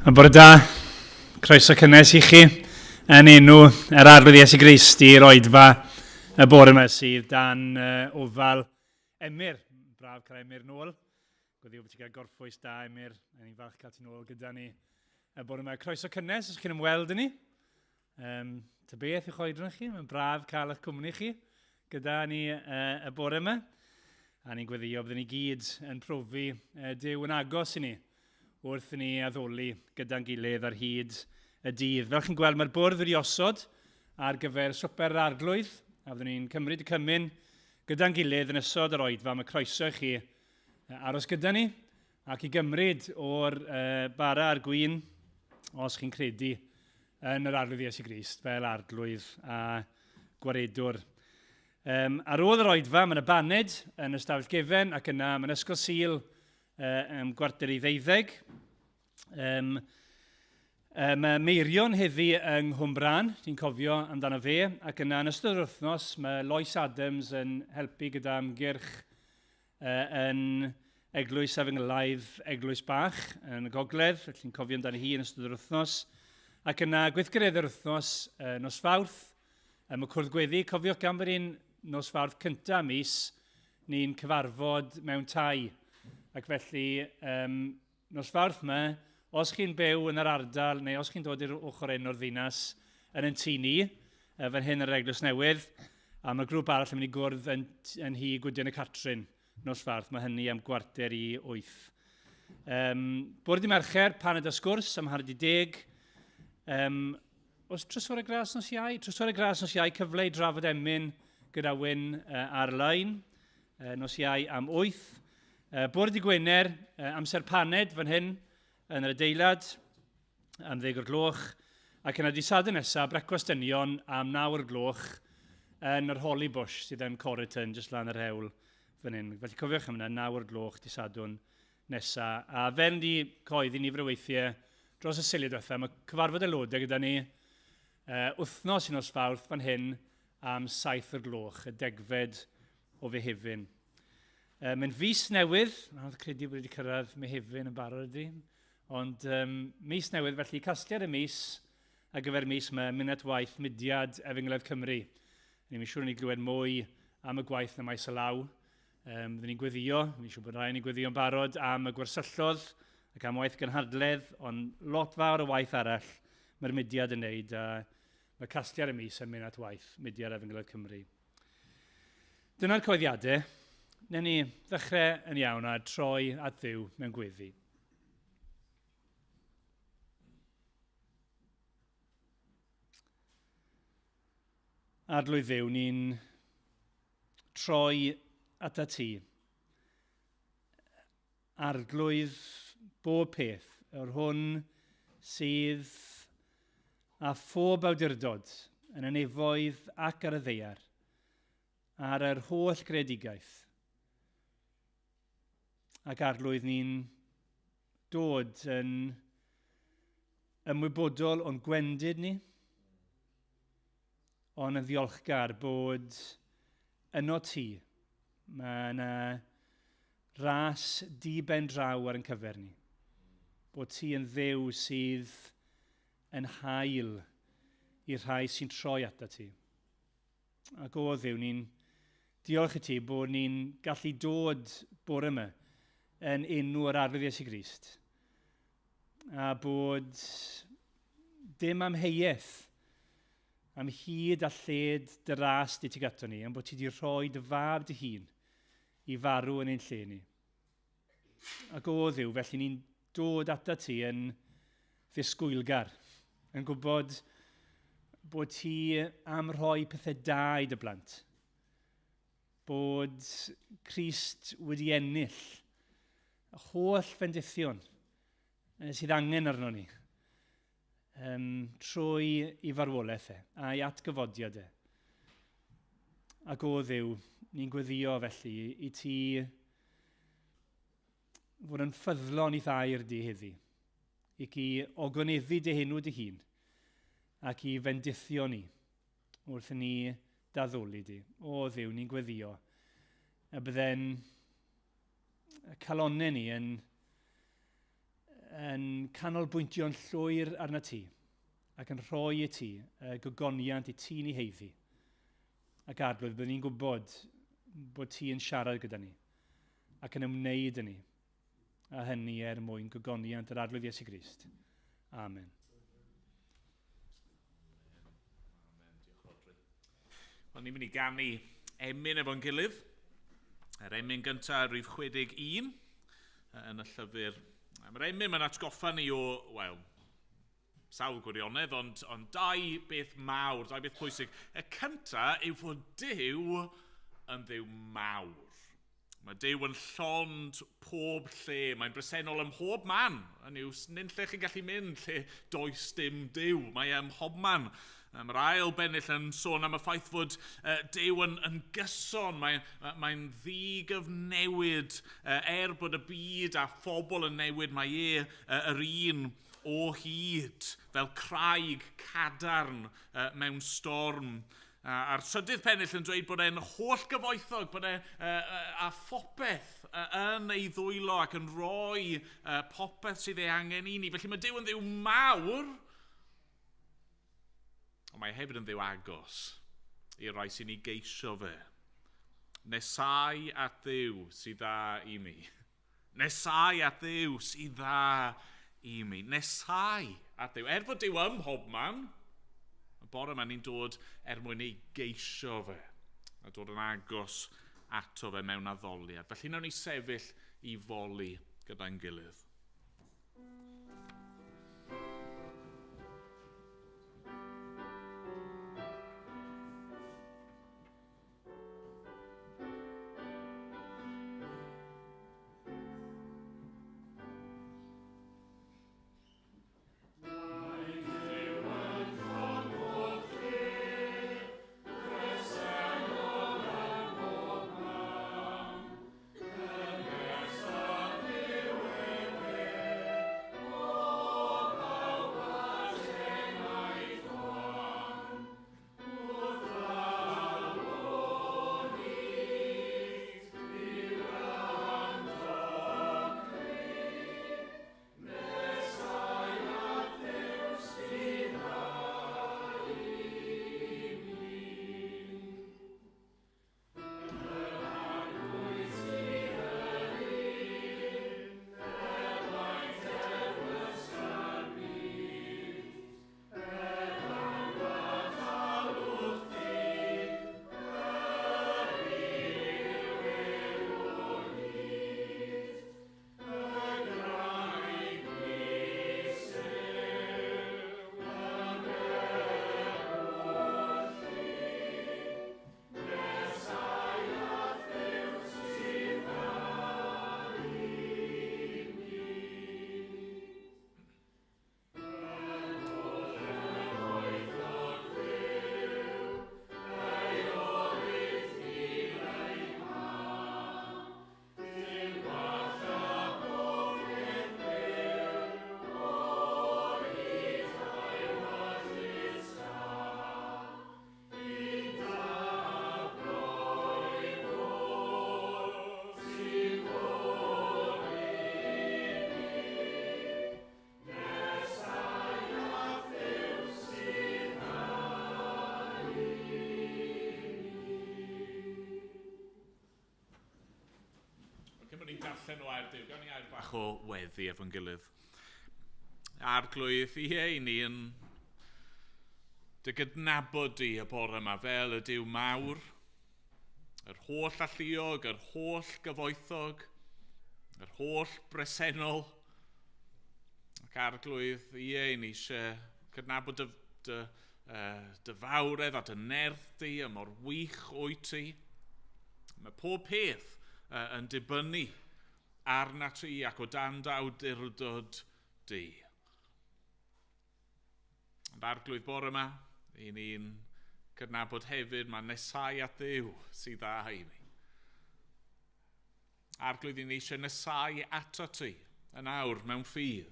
A bore da, croeso cynnes i chi yn enw yr arglwydd Iesu Grist i'r oedfa y bore yma sydd dan ofal Emyr. Braf cael Emyr nôl. Gobeithio bod ti'n cael gorffwys da Emyr. Ni'n falch cael ti nôl gyda ni y bore yma. Croeso cynnes os chi'n ymweld â ni. Ta beth i'ch oedran chi. Mae'n braf cael eich cwmni chi gyda ni y bore yma. A ni'n gweddio byddwn ni gyd yn profi Duw yn agos i ni wrth i ni addoli gyda'n gilydd ar hyd y dydd. Fel chi'n gweld, mae'r bwrdd wedi osod ar gyfer swper arglwydd, a byddwn ni'n cymryd y cymyn gyda'n gilydd yn ysod yr oedfa. Mae croeso i chi aros gyda ni ac i gymryd o'r bara a'r gwyn os chi'n credu yn yr arglwydd Iesu Grist fel arglwydd a gwaredwr. Ar ôl yr oedfa, mae'n y baned yn ystafell gefen ac yna mae'n ysgol Sul gwarter i 12. Mae Meirion heddi yng Nghwm Bran, ti'n cofio amdano fe, ac yna yn ystod yr wythnos mae Lois Adams yn helpu gyda amgyrch yn Eglwys Efengylaidd Eglwys Bach yn y Gogledd, felly'n cofio amdano hi yn ystod yr wythnos. Ac yna gweithgaredд yr wythnos nos Fawrth, mae cwrdd gweddi, cofiwch gan bod ni'n nos Fawrth cyntaf mis, ni'n cyfarfod mewn tai. Ac felly, nos Fawrth yma, os chi'n byw yn yr ardal, neu os chi'n dod i'r ochr un o'r ddinas yn ein tŷ ni, fan hyn yr Eglwys Newydd, a mae'r grŵp arall yn mynd i gwrdd yn hi Gwydion y Catrin nos Fawrth. Mae hynny am gwarter i 8. Bwrdd i Mercher, paned o sgwrs am hanner 10. Os trysor y gras nos Iau? Trysor y gras nos Iau, cyfle i drafod emyn gyda Wyn ar-lein. Nos Iau am 8. Bwrdd i Gwener, amser paned fan hyn yn yr adeilad am 10 o'r gloch, ac yna dydd nesaf, brecwast dynion am 9 o'r gloch yn yr Holly Bush sydd yn Corriton, jyst lan yr hewl fan hyn. Felly cofiwch am yna, 9 o'r gloch dydd nesaf. A fel ni coeddi nifer o weithiau dros y siliad diwethaf, mae cyfarfod aelodau gyda ni wythnos i nos Fawrth fan hyn am 7 o'r gloch, y 10fed o Fehefin. Mae'n fis newydd, mae'n credu bod wedi cyrraedd Mehefin yn barod ydy, ond mis newydd, felly casgliad y mis ar gyfer mis mae Myned Waith Mudiad Efengylau Cymru. Ni'n siŵr ni glywed mwy am y gwaith na maes y law. Byddwn ni'n gweddio, ni'n siŵr bod rhaid ni'n gweddio yn barod am y gwersyllodd ac am waith gynhadledd, ond lot fawr o waith arall mae'r Mudiad yn neud, a mae casgliad y mis yn Myned Waith Mudiad Efengylau Cymru. Dyna'r coeddiadau. Newn ni ddechrau yn iawn a troi at Dduw mewn gweddi. Arglwydd Dduw, ni'n troi at ti. Arglwydd bob peth, yr hwn sydd â phob awdurdod yn y nefoedd ac ar y ddeiar, ar yr holl greadigaeth. Ac arglwydd ni'n dod yn ymwybodol o'n gwendid ni, ond yn ddiolchgar bod yno ti. Mae yna ras di-ben draw ar ein cyfer ni. Bod ti yn Dduw sydd yn hael i'r rhai sy'n troi ata ti. Ac o Dduw, ni'n diolch i ti bod ni'n gallu dod bore yma yn enw yr arglwydd Iesu Grist, a bod dim amheuaeth am hyd a lled dy ras di tuag ato ni, am bod ti wedi rhoi dy fab dy hun i farw yn ein lle ni. Ac o Dduw, felly ni'n dod ata ti yn ddisgwylgar, yn gwybod bod ti am rhoi pethau da i dy blant, bod Crist wedi ennill y holl bendithion sydd angen arno ni trwy i farwolaeth a'i atgyfodiad . Ac o Dduw, ni'n gweddio felly i ti fod yn ffyddlon i thair di heddi, i ci ogoneddu dy henw dy hun, ac i fendithio ni wrth i ni daddoli di. O Dduw, ni'n gweddio y bydden calonnau ni yn yn canolbwyntio'n llwyr arna ti ac yn rhoi i ti gogoniant i ti ni heiddi. Ac arglwydd, byddwn ni'n gwybod bod ti yn siarad gyda ni ac yn ymwneud â ni. A hynny mwyn gogoniant yr arglwydd Iesu Grist. Amen. Wel, ni'n mynd i ganu emyn efo'n gilydd. Yr emyn gyntaf, rhif 61 yn y llyfr. Mae'r emyn mae'n atgoffa ni o, wel, sawl gwirionedd, ond dau beth mawr, dau beth pwysig. Y cyntaf yw fod Duw yn Dduw mawr. Mae Duw yn llond pob lle. Mae'n bresennol ym mhob man. Hynny yw, nid lle chi'n gallu mynd lle does dim Duw. Mae ym mhob man. Mae'r ail bennill yn sôn am y ffaith fod Duw yn gyson. Mae'n ddigyfnewid bod y byd a phobl yn newid. Mae yr un o hyd, fel craig cadarn mewn storm. A'r trydydd pennill yn dweud bod e'n holl gyfoethog, bod a phopeth yn ei ddwylo ac yn rhoi popeth sydd ei angen i ni. Felly mae Duw yn Dduw mawr, ond mae hefyd yn Dduw agos i'r rai sy'n ei geisio fe. Nesau at Dduw sydd dda i mi. Nesau at Dduw sydd dda i mi. Nesau at Dduw. Fod Duw ym mhob man, y bore yma ni'n dod mwyn ei geisio fe, a dod yn agos ato fe mewn addoliad. Felly nawn ni sefyll i foli gyda'n gilydd. Darllen o Air Duw, gawn ni air bach o weddi efo'n gilydd. Arglwydd i ni yn dy gydnabod di y bore yma fel y Duw mawr, yr holl alluog, yr holl gyfoethog, yr holl bresennol. Ac arglwydd i ni eisiau cydnabod dy fawredd a dy nerth di, y mor wych wyt ti. Mae pob peth yn dibynnu arna ti ac o dan dawdurdod di. Ond arglwydd bore yma, i ni'n cydnabod hefyd mae nesau at Dduw sydd dda i ni. Arglwydd i ni eisiau nesau ato ti yn awr mewn ffydd.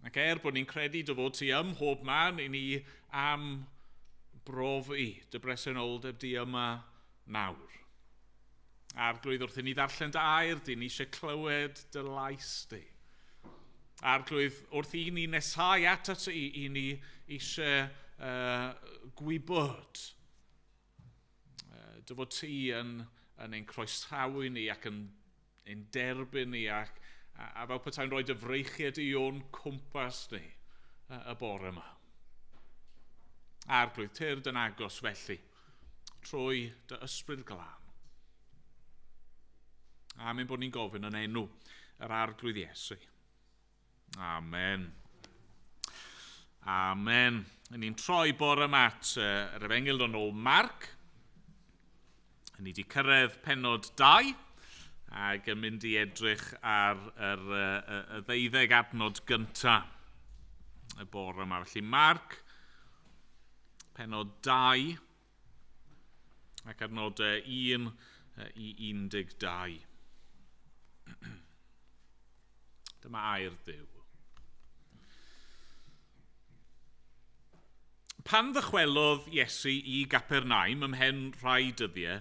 Ac bod ni'n credu dy fod ti ym mhob man, i ni am brofi dy bresenoldeb di yma nawr. Arglwydd wrth i ni ddarllen dy air di, ni eisiau clywed dy lais di. Arglwydd, wrth i ni nesau at i ni eisiau gwybod dy fod ti yn ein croesawu ni ac yn derbyn ni a fel petai'n rhoi dy freichiad i o'n cwmpas ni y bore yma. Arglwydd, tyrd yn agos felly, trwy dy ysbryd glân. Amen bod ni'n gofyn yn enw yr arglwydd Iesu. Amen. Amen. Ni'n troi bore yma at yr Efengyl yn ôl Marc. Ni wedi cyrraedd pennod 2 ac yn mynd i edrych ar y 12 adnod gyntaf y bore yma. Felly Marc, pennod 2 ac adnod 1 i 12. Dyma air Duw. Pan ddychwelodd Iesu i Gapernaum ymhen rhai dyddiau,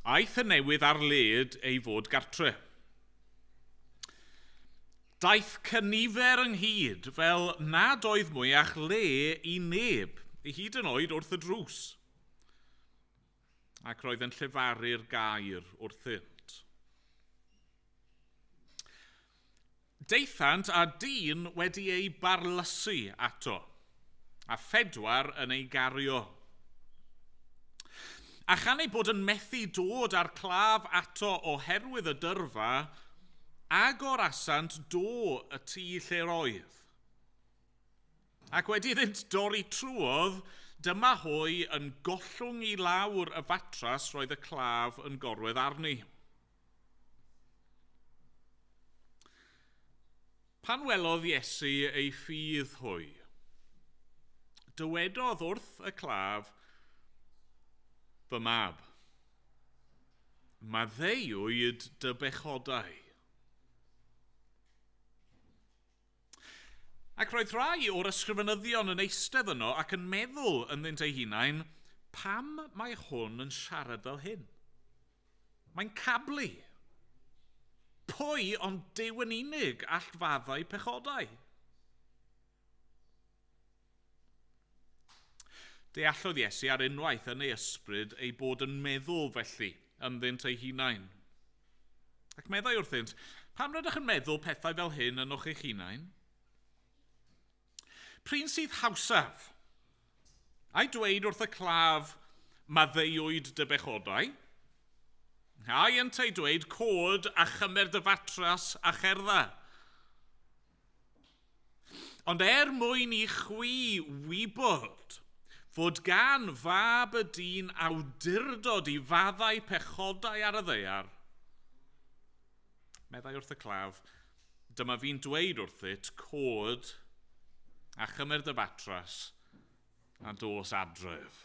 aeth y newydd ar led ei fod gartre. Daeth cynifer ynghyd fel nad oedd mwyach le i neb, hyd yn oed wrth y drws, ac roedd yn llefaru'r gair wrthynt. Deithant a dyn wedi ei barlysu ato, a 4 yn ei gario. A chan ei bod yn methu dod â'r claf ato oherwydd y dyrfa, agorasant do y tŷ lle roedd. Ac wedi iddynt dorri trwodd, dyma hwy yn gollwng i lawr y fatras roedd y claf yn gorwedd arni. Pan welodd Iesu ei ffydd hwy, dywedodd wrth y claf, fy mab, maddeuwyd dy bechodau. Ac roedd rhai o'r ysgrifenyddion yn eistedd yno ac yn meddwl ynddynt ei hunain, pam mae hwn yn siarad fel hyn? Mae'n cablu. Pwy ond Duw yn unig all faddau pechodau? Deallodd Iesu ar unwaith yn ei ysbryd ei bod yn meddwl felly ynddynt ei hunain. Ac meddai wrthynt, pam rydych yn meddwl pethau fel hyn yn o'ch eich hunain? Pryn sydd hawsaf? A'i dweud wrth y claf, maddeuwyd dy bechodau? A'i ynt ei dweud, cod a chymer dy fatras a cherdda? Ond mwyn i chwi wybod fod gan fab y dyn awdurdod i faddau pechodau ar y ddaear, meddai wrth y claf, dyma fi'n dweud wrthyt, cod a chymer dy fatras a dos adref.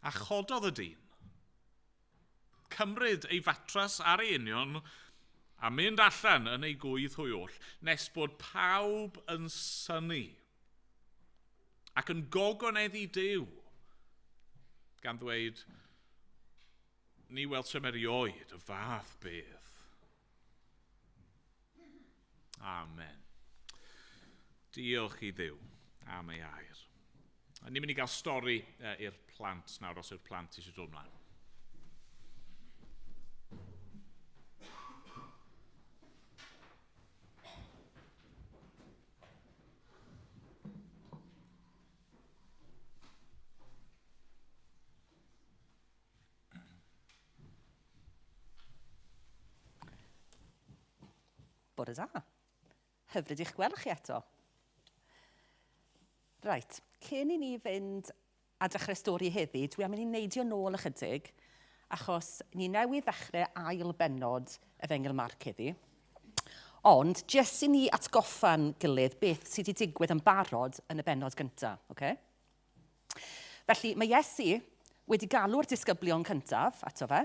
A chododd y dyn, cymryd ei fatras ar ei union a mynd allan yn ei gwydd hwy oll, nes bod pawb yn synnu ac yn gogoneddi Duw, gan ddweud, ni welsem erioed y fath beth. Amen. Diolch i Dduw am ei air. A ni'n mynd i gael stori i'r plant nawr, os yw'r plant eisiau dod ymlaen. Bore da. Hyfryd i'ch gweld chi eto. Right, cyn I ni fynd a dechrau stori heddi, dwi am mynd I neidio nôl ychydig, achos ni newydd ddechrau ail bennod Efengyl Marc heddi. Ond, jyst I ni atgoffa'n gilydd beth sydd wedi digwydd yn barod yn y bennod gyntaf. Okay? Felly, mae Iesu wedi galw'r disgyblion cyntaf ato fe,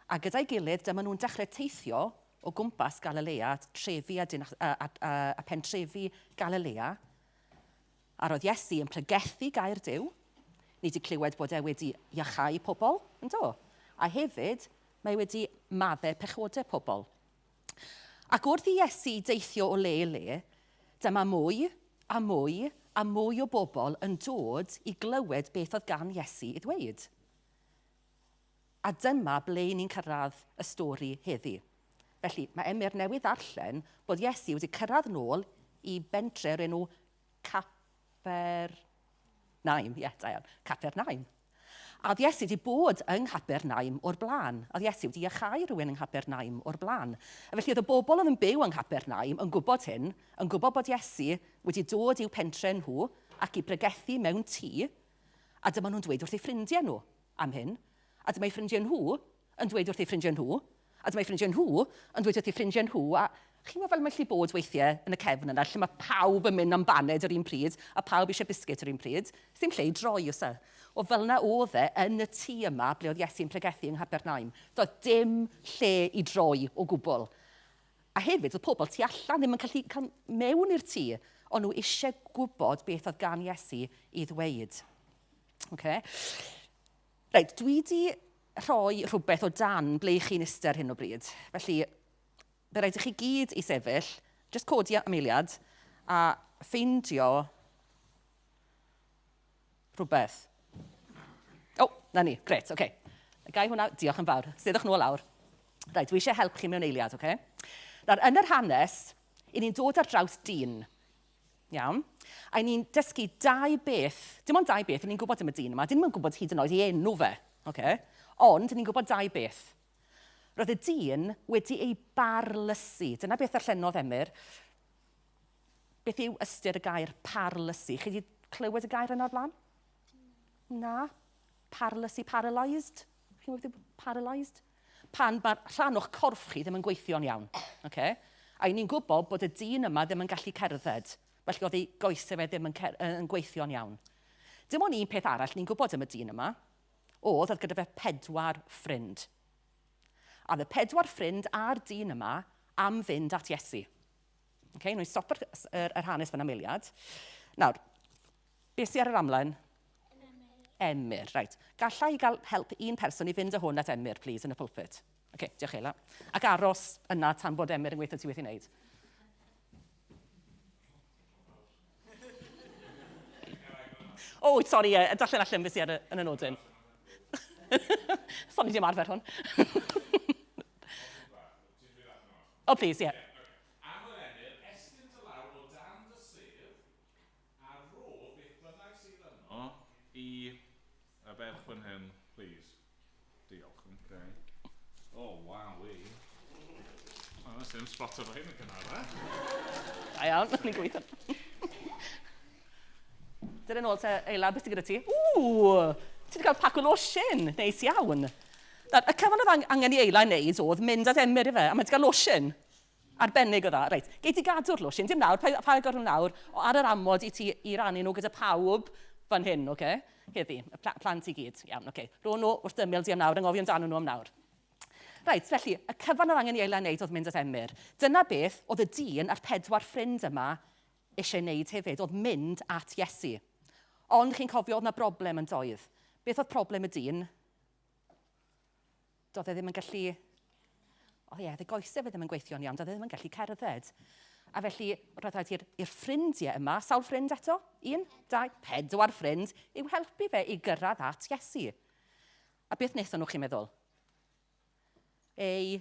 a gyda'i gilydd dyma nhw'n dechrau teithio o gwmpas Galilea, trefi a pentrefi Galilea, a roedd Iesu yn pregethu gair Duw. Ni wedi clywed bod wedi iachau pobl, ynddo? A hefyd, mae wedi maddau pechodau pobl. Ac wrth i Iesu deithio o le i le, dyma mwy a mwy a mwy o bobl yn dod i glywed beth oedd gan Iesu i ddweud. A dyma ble ni'n cyrraedd y stori heddi. Felly, mae Emyr newydd ddarllen bod Iesu wedi cyrraedd nôl i bentre o'r enw Capernaum. Capernaum. A oedd Iesu wedi bod yng Capernaum o'r blaen. Oedd Iesu wedi iachau rhywun yng Capernaum o'r blaen. A felly oedd y bobl oedd yn byw yng Capernaum yn gwybod hyn, yn gwybod bod Iesu wedi dod i'w pentre nhw ac i bregethu mewn tŷ, a dyma nhw'n dweud wrth eu ffrindiau nhw am hyn. A dyma eu ffrindiau nhw yn dweud wrth eu ffrindiau nhw, a dyma eu ffrindiau nhw yn dweud wrth eu ffrindiau nhw, a chi'n meddwl fel mae'n gallu bod weithiau yn y cefn yna, lle mae pawb yn mynd am baned yr un pryd, a pawb eisiau biscuit yr un pryd, ddim lle i droi os e. O fel yna oedd e yn y tŷ yma ble oedd Iesu'n pregethu yng Nghapernaum. Doedd dim lle i droi o gwbl. A hefyd, oedd pobl tu allan ddim yn gallu cael mewn i'r tŷ, ond nhw eisiau gwybod beth oedd gan Iesu i ddweud. Okay. Reit, dwi wedi rhoi rhywbeth o dan ble i chi'n ystod hyn o bryd. Felly, bydd rhaid i chi gyd i sefyll, jyst codi am eiliad, a ffeindio rhywbeth. Na ni, gret, oce. Gai hwnna, diolch yn fawr. Seddwch nhw o lawr. Rhaid, dwi eisiau help chi mewn eiliad, oce? Nawr, yn yr hanes, i ni'n dod ar draws dyn. Iawn? A ni'n dysgu dau beth, dim ond dau beth, ni'n gwybod am y dyn yma, dim ond gwybod hyd yn oed i enw fe, oce? Ond, ni'n gwybod dau beth. Roedd y dyn wedi ei barlysu. Dyna beth ddarllenodd Emyr. Beth yw ystyr y gair parlysu? Chi wedi clywed y gair yna o'r blaen? Na. Parlysu, paralysed. Chi'n gwybod paralysed? Pan mae'r rhan o'ch corff chi ddim yn gweithio'n iawn. Okay? A ni'n gwybod bod y dyn yma ddim yn gallu cerdded. Felly oedd ei goesau fe ddim yn gweithio'n iawn. Dim ond un peth arall ni'n gwybod am y dyn yma, oedd gyda fe 4 ffrind. A oedd y 4 ffrind a'r dyn yma am fynd at Iesu. Okay? Nw'n stop yr hanes fan amiliad. Nawr, beth sydd ar yr amlen? Emyr, reit. Gallai gael help un person i fynd â hwn at Emyr, please, yn y pulpit. OK, diolch Eila. Ac aros yna tan bod Emyr yn gweithio ti wedi wneud. O, sori, darllen allan beth sydd yn y nodyn. Sori, dim arfer hwn. O, please, ie. I ferch fan hyn, please. Diolch. Okay. Oh, wow, we. Oh, that's him spot of hyn yn gynnar, Da iawn, ni'n gweithio. Dyna nôl te, Eila, beth sydd gyda ti? Ti wedi cael pac o lotion, neis iawn. Y cyfan oedd angen i Eila wneud oedd mynd at Emyr i fe, a mae wedi cael lotion. Arbennig o dda. Reit, gei ti gadw'r lotion, dim nawr, pa agor nhw nawr, ar yr amod i ti i rannu nhw gyda pawb fan hyn, oce? Heddi, y plant i gyd. Iawn, oce. Rwy'n nhw wrth dymil di am nawr, yng ngofio amdano nhw am nawr. Reit, felly, y cyfan oedd angen i Eila wneud oedd mynd at Emyr. Dyna beth oedd y dyn a'r 4 ffrind yma eisiau wneud hefyd, oedd mynd at Iesu. Ond chi'n cofio oedd yna broblem yn doedd. Beth oedd problem y dyn? Doedd e ddim yn gallu... O ie, y goesau fe ddim yn gweithio'n iawn, doedd e ddim yn gallu cerdded. A felly, roedd rhaid i'r ffrindiau yma, sawl ffrind eto? 1, 2, 4 ffrind, i'w helpu fe i gyrraedd at Iesu. A beth wnaethon nhw chi'n meddwl? Ei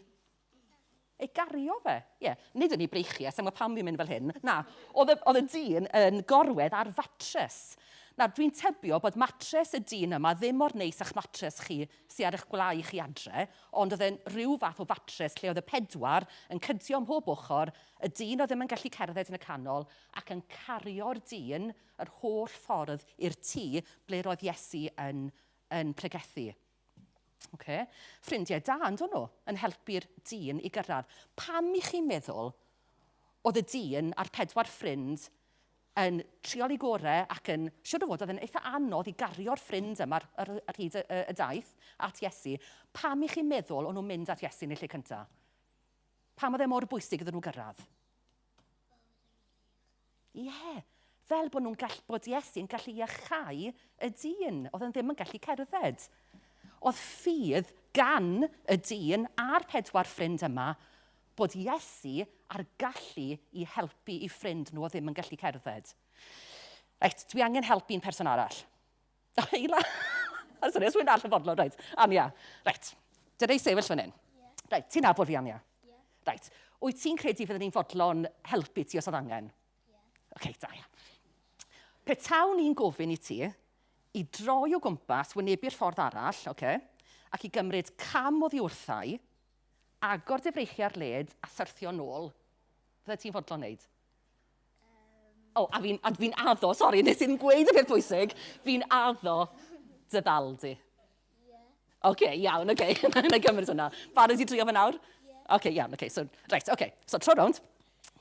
gario fe. Ie, nid yn ei breichiau, sa'n gwybod pam fi'n mynd fel hyn. Na, oedd y dyn yn gorwedd ar fatres. Na, dwi'n tybio bod matres y dyn yma ddim o'r neis a'ch matres chi sy'n ar eich gwlau chi adre, ond oedd e'n rhyw fath o fatres lle oedd y 4 yn cydio ym mhob ochr, y dyn oedd ddim yn gallu cerdded yn y canol, ac yn cario'r dyn yr holl ffordd i'r tŷ ble roedd Iesu yn pregethu. Okay. Ffrindiau da, ynddo nhw, yn helpu'r dyn i gyrraedd. Pam i chi'n meddwl oedd y dyn a'r 4 ffrind yn triol i gorau ac yn siwr o fod oedd yn eitha anodd i gario'r ffrind yma ar hyd y daith at Iesu. Pam i chi'n meddwl o'n nhw'n mynd at Iesu yn y lle cyntaf? Pam oedd e mor bwysig iddyn nhw gyrraedd? Ie, fel bod Iesu'n gallu iachau y dyn, oedd yn ddim yn gallu cerdded. Oedd ffydd gan y dyn a'r 4 ffrind yma bod Iesu ar gallu i helpu i ffrind nhw o ddim yn gallu cerdded. Reit, dwi angen helpu'n person arall. Eila. Sorry, os wy'n all y fodlon, reit. Ania, reit. Dyna i sefyll fan hyn. Reit, ti'n nabod fi, Ania? Reit. Wyt ti'n credu fydden ni'n fodlon helpu ti os oedd angen? Oce, da ia. Petawn ni'n gofyn i ti i droi o gwmpas, wynebu'r ffordd arall, ac i gymryd cam o ddiwrthau, agor difreichiau'r led a syrthio nôl. Fydde ti'n fodlon wneud? A fi'n addo, sori, nes i'n gweud y peth bwysig, fi'n addo dy ddal di. Oce, iawn, na gymryd hwnna. Barod i drio fe nawr? Oce, iawn, so tro rownd,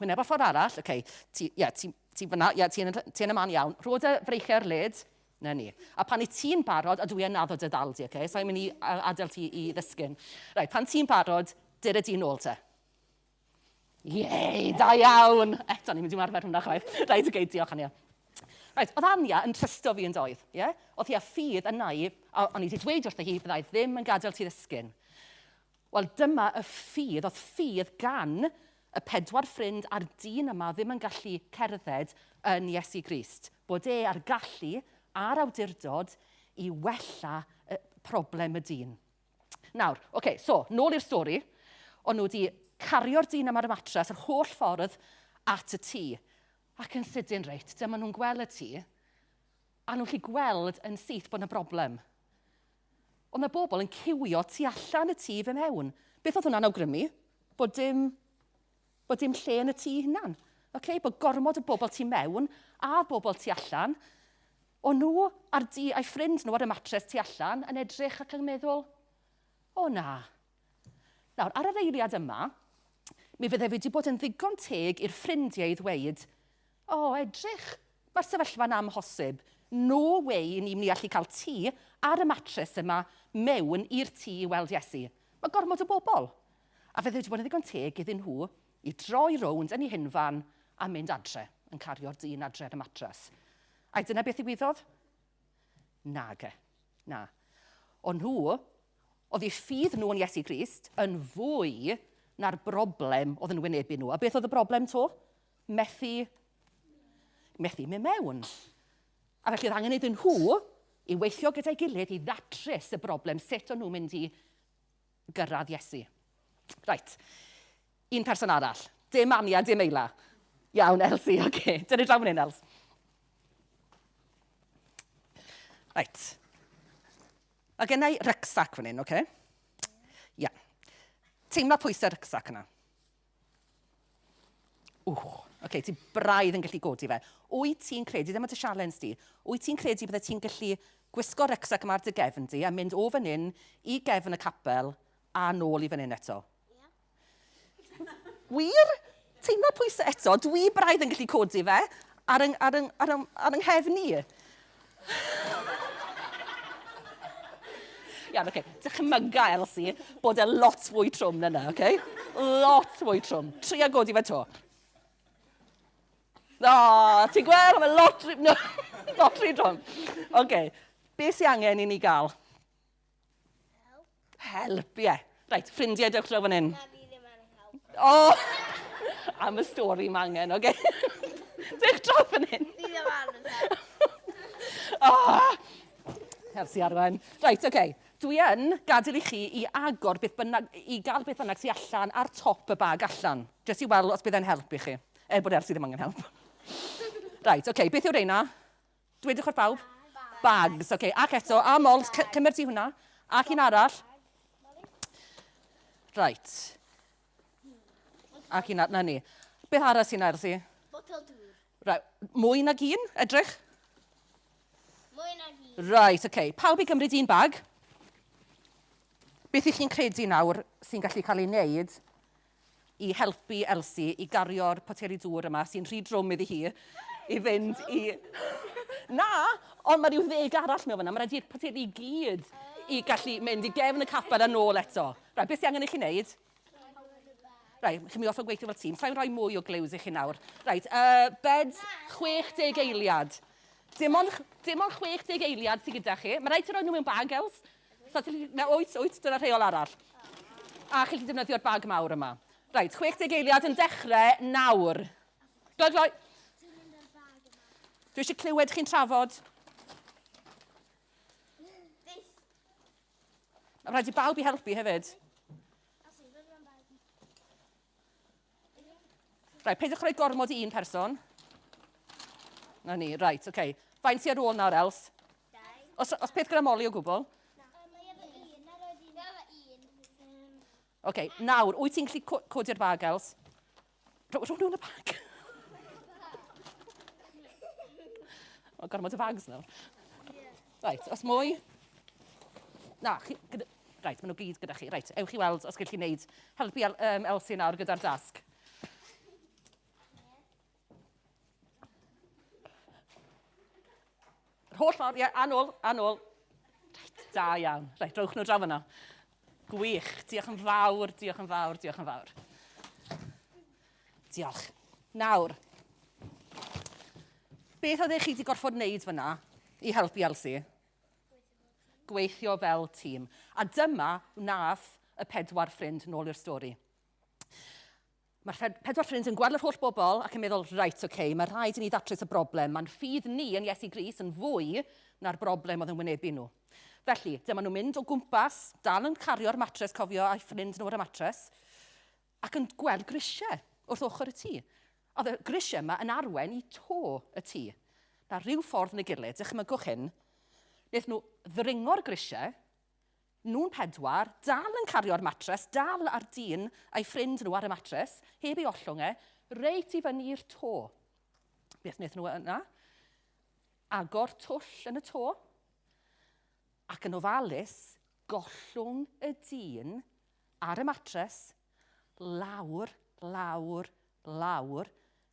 wyneb o'r ffordd arall, ti yn y man iawn, rhod y freichiau'r led, na ni. A pan i ti'n barod, a dwi yn addo dy ddal di, so i'n mynd i adael ti i ddysgu'n. Reit, pan ti'n barod, dyr y di nôl te. Ie, da iawn. Eto, ni'n mynd i marfer hwnna chwaith. Reit, diolch, Ania. Reit, oedd Ania yn trysto fi yn doedd, ie? Oedd hi a ffydd yna i, o'n i wedi dweud wrth hi byddai ddim yn gadael ti ddysgu'n. Wel, dyma y ffydd, oedd ffydd gan y 4 ffrind a'r dyn yma ddim yn gallu cerdded yn Iesu Grist. Bod ar gallu a'r awdurdod i wella y problem y dyn. Nawr, so, nôl i'r stori. O'n nhw wedi cario'r dyn yma ar y matres yr holl ffordd at y tŷ. Ac yn sydyn reit, dyma nhw'n gweld y tŷ, a nhw'n gallu gweld yn syth bod yna broblem. Oedd yna bobl yn cywio tu allan y tŷ fe mewn. Beth oedd hwnna'n awgrymu? Bod dim lle yn y tŷ hynna'n. Bod gormod o bobl tu mewn a bobl tu allan. O nhw a'i ffrind nhw ar y matres tu allan yn edrych ac yn meddwl, o na. Nawr, ar yr eiliad yma, mi fydde wedi bod yn ddigon teg i'r ffrindiau i ddweud, edrych, mae'r sefyllfa'n amhosib. No way ni'n mynd i allu cael tŷ ar y matres yma mewn i'r tŷ i weld Iesu. Mae gormod o bobl. A fydde wedi bod yn ddigon teg iddyn nhw i droi rownd yn ei hunfan a mynd adre, yn cario'r dyn adre ar y matres. A dyna beth ddigwyddodd? Na. Ond nhw, oedd eu ffydd nhw yn Iesu Grist yn fwy na'r broblem oedd yn wynebu nhw. A beth oedd y broblem to? Methu mynd mewn. A felly oedd angen iddyn nhw i weithio gyda'i gilydd i ddatrys y broblem sut o'n nhw'n mynd i gyrraedd Iesu. Reit, un person arall. Dim Ania, dim Eila. Iawn, Elsie, Dyna draw fan hyn, Els. Reit. A gennau rycsac fan hyn, Ia. Teimla pwysau rycsac yna. Ti braidd yn gallu godi fe. Wyt ti'n credu, dyma dy sialens di, wyt ti'n credu bydde ti'n gallu gwisgo rycsac yma ar dy gefn di a mynd o fan hyn i gefn y capel a nôl i fan hyn eto? Wir? Teimla pwysau eto, dwi braidd yn gallu codi fe ar yng nghefn i. Iawn, dychmyga, Elsie, bod e lot fwy trwm yna, Lot fwy trwm. Tria godi fe to. Ti'n gweld, mae lot rhy trwm. Be sy'n angen i ni gael? Help, ie. Reit, ffrindiau, dewch draw fan hyn. Na, fi ddim yn help. Am y stori mae angen, Dewch draw fan hyn. Fi ddim yn help. Hersi Arwen. Reit, dwi yn gadael i chi i agor beth bynnag, i gael beth bynnag sy'n allan ar top y bag allan. Jyst i weld os bydd e'n help i chi. Bod Ersi ddim angen help. Reit, beth yw'r reina? Dwedwch wrth bawb? Bags, Ac eto, a mols, cymryd ti hwnna. Ac un arall. Reit. Ac un arall, na ni. Beth arall sy'n Ersi? Botel dŵr. Reit, mwy nag un, edrych? Mwy na fi. Reit, Pawb i gymryd un bag. Beth i chi'n credu nawr sy'n gallu cael ei wneud i helpu Elsie i gario'r poteri dŵr yma sy'n rhy drwm iddi hi i fynd i... Na, ond mae rhyw 10 arall mewn fyna. Mae rhaid i'r poteri i gyd i gallu mynd i gefn y capel a nôl eto. Reit, beth sy'n angen i chi wneud? Reit, chi'n mynd off o gweithio fel tîm. Sa'n rhoi mwy o glews i chi nawr. Reit, bed 60 eiliad. Dim ond 60 eiliad sydd gyda chi. Mae rhaid i roi nhw mewn bag, Els. Na, 8, dyna rheol arall. A chi'n defnyddio'r bag mawr yma. Reit, 60 eiliad yn dechrau nawr. Gloi. Dwi eisiau clywed chi'n trafod. Mae rhaid i bawb i helpu hefyd. Reit, peidiwch rhoi gormod i un person. Na ni, reit, oce. Faint ti ar ôl nawr, Els? Os peth gyda Molly o gwbl? Oce, nawr, wyt ti'n gallu codi'r bag, Els? Rwy'n nhw'n y bag. O, gormod y bags nawr. Reit, os mwy? Na, reit, maen nhw gyd gyda chi. Reit, ewch i weld os gallwch chi wneud. Helpu Elsie nawr gyda'r dasg. Yr holl ffordd, ie, anôl. Reit, da iawn. Reit, rowch nhw draw fyna. Gwych, diolch yn fawr. Diolch. Nawr, beth oeddech chi wedi gorfod wneud fyna i helpu Elsie? Gweithio fel tîm. A dyma wnaeth y 4 ffrind nôl i'r stori. Mae'r 4 ffrind yn gweld yr holl bobl ac yn meddwl, reit, oce, mae rhaid i ni ddatrys y broblem. Mae'n ffydd ni yn Iesu Grist yn fwy na'r broblem oedd yn wynebu nhw. Felly, dyma nhw'n mynd o gwmpas, dal yn cario'r matres, cofio a'i ffrind nhw ar y matres, ac yn gweld grisiau wrth ochr y tŷ. Oedd y grisiau yma yn arwen i to y tŷ. Na rhyw ffordd yn y gilydd, dychmygwch hyn, wnaeth nhw ddringo'r grisiau, nhw'n 4, dal yn cario'r matres, dal ar dyn a'i ffrind nhw ar y matres, heb ei ollwng reit i fyny i'r to. Beth wnaeth nhw yna? Agor twll yn y to, ac yn ofalus, gollwng y dyn ar y matres, lawr,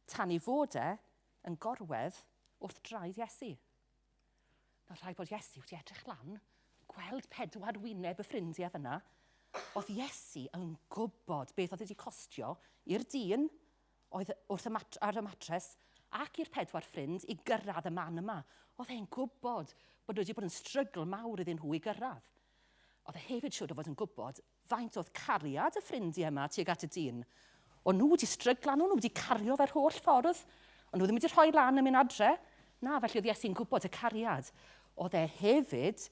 tan i fod yn gorwedd wrth draed Iesu. Nawr rhaid bod Iesu wedi edrych lan, gweld 4 wyneb y ffrindiau fyna, oedd Iesu yn gwybod beth oedd wedi costio i'r dyn oedd ar y matres ac i'r 4 ffrind i gyrraedd y man yma. Oedd e'n gwybod bod wedi bod yn strygl mawr iddyn nhw i gyrraedd. Oedd e hefyd siwr o fod yn gwybod faint oedd cariad y ffrindiau yma tuag at y dyn. O'n nhw wedi stryglan, o'n nhw wedi cario fe'r holl ffordd. O'n nhw ddim wedi rhoi lan yn mynd adre. Na, felly oedd Iesu'n gwybod y cariad. Oedd e hefyd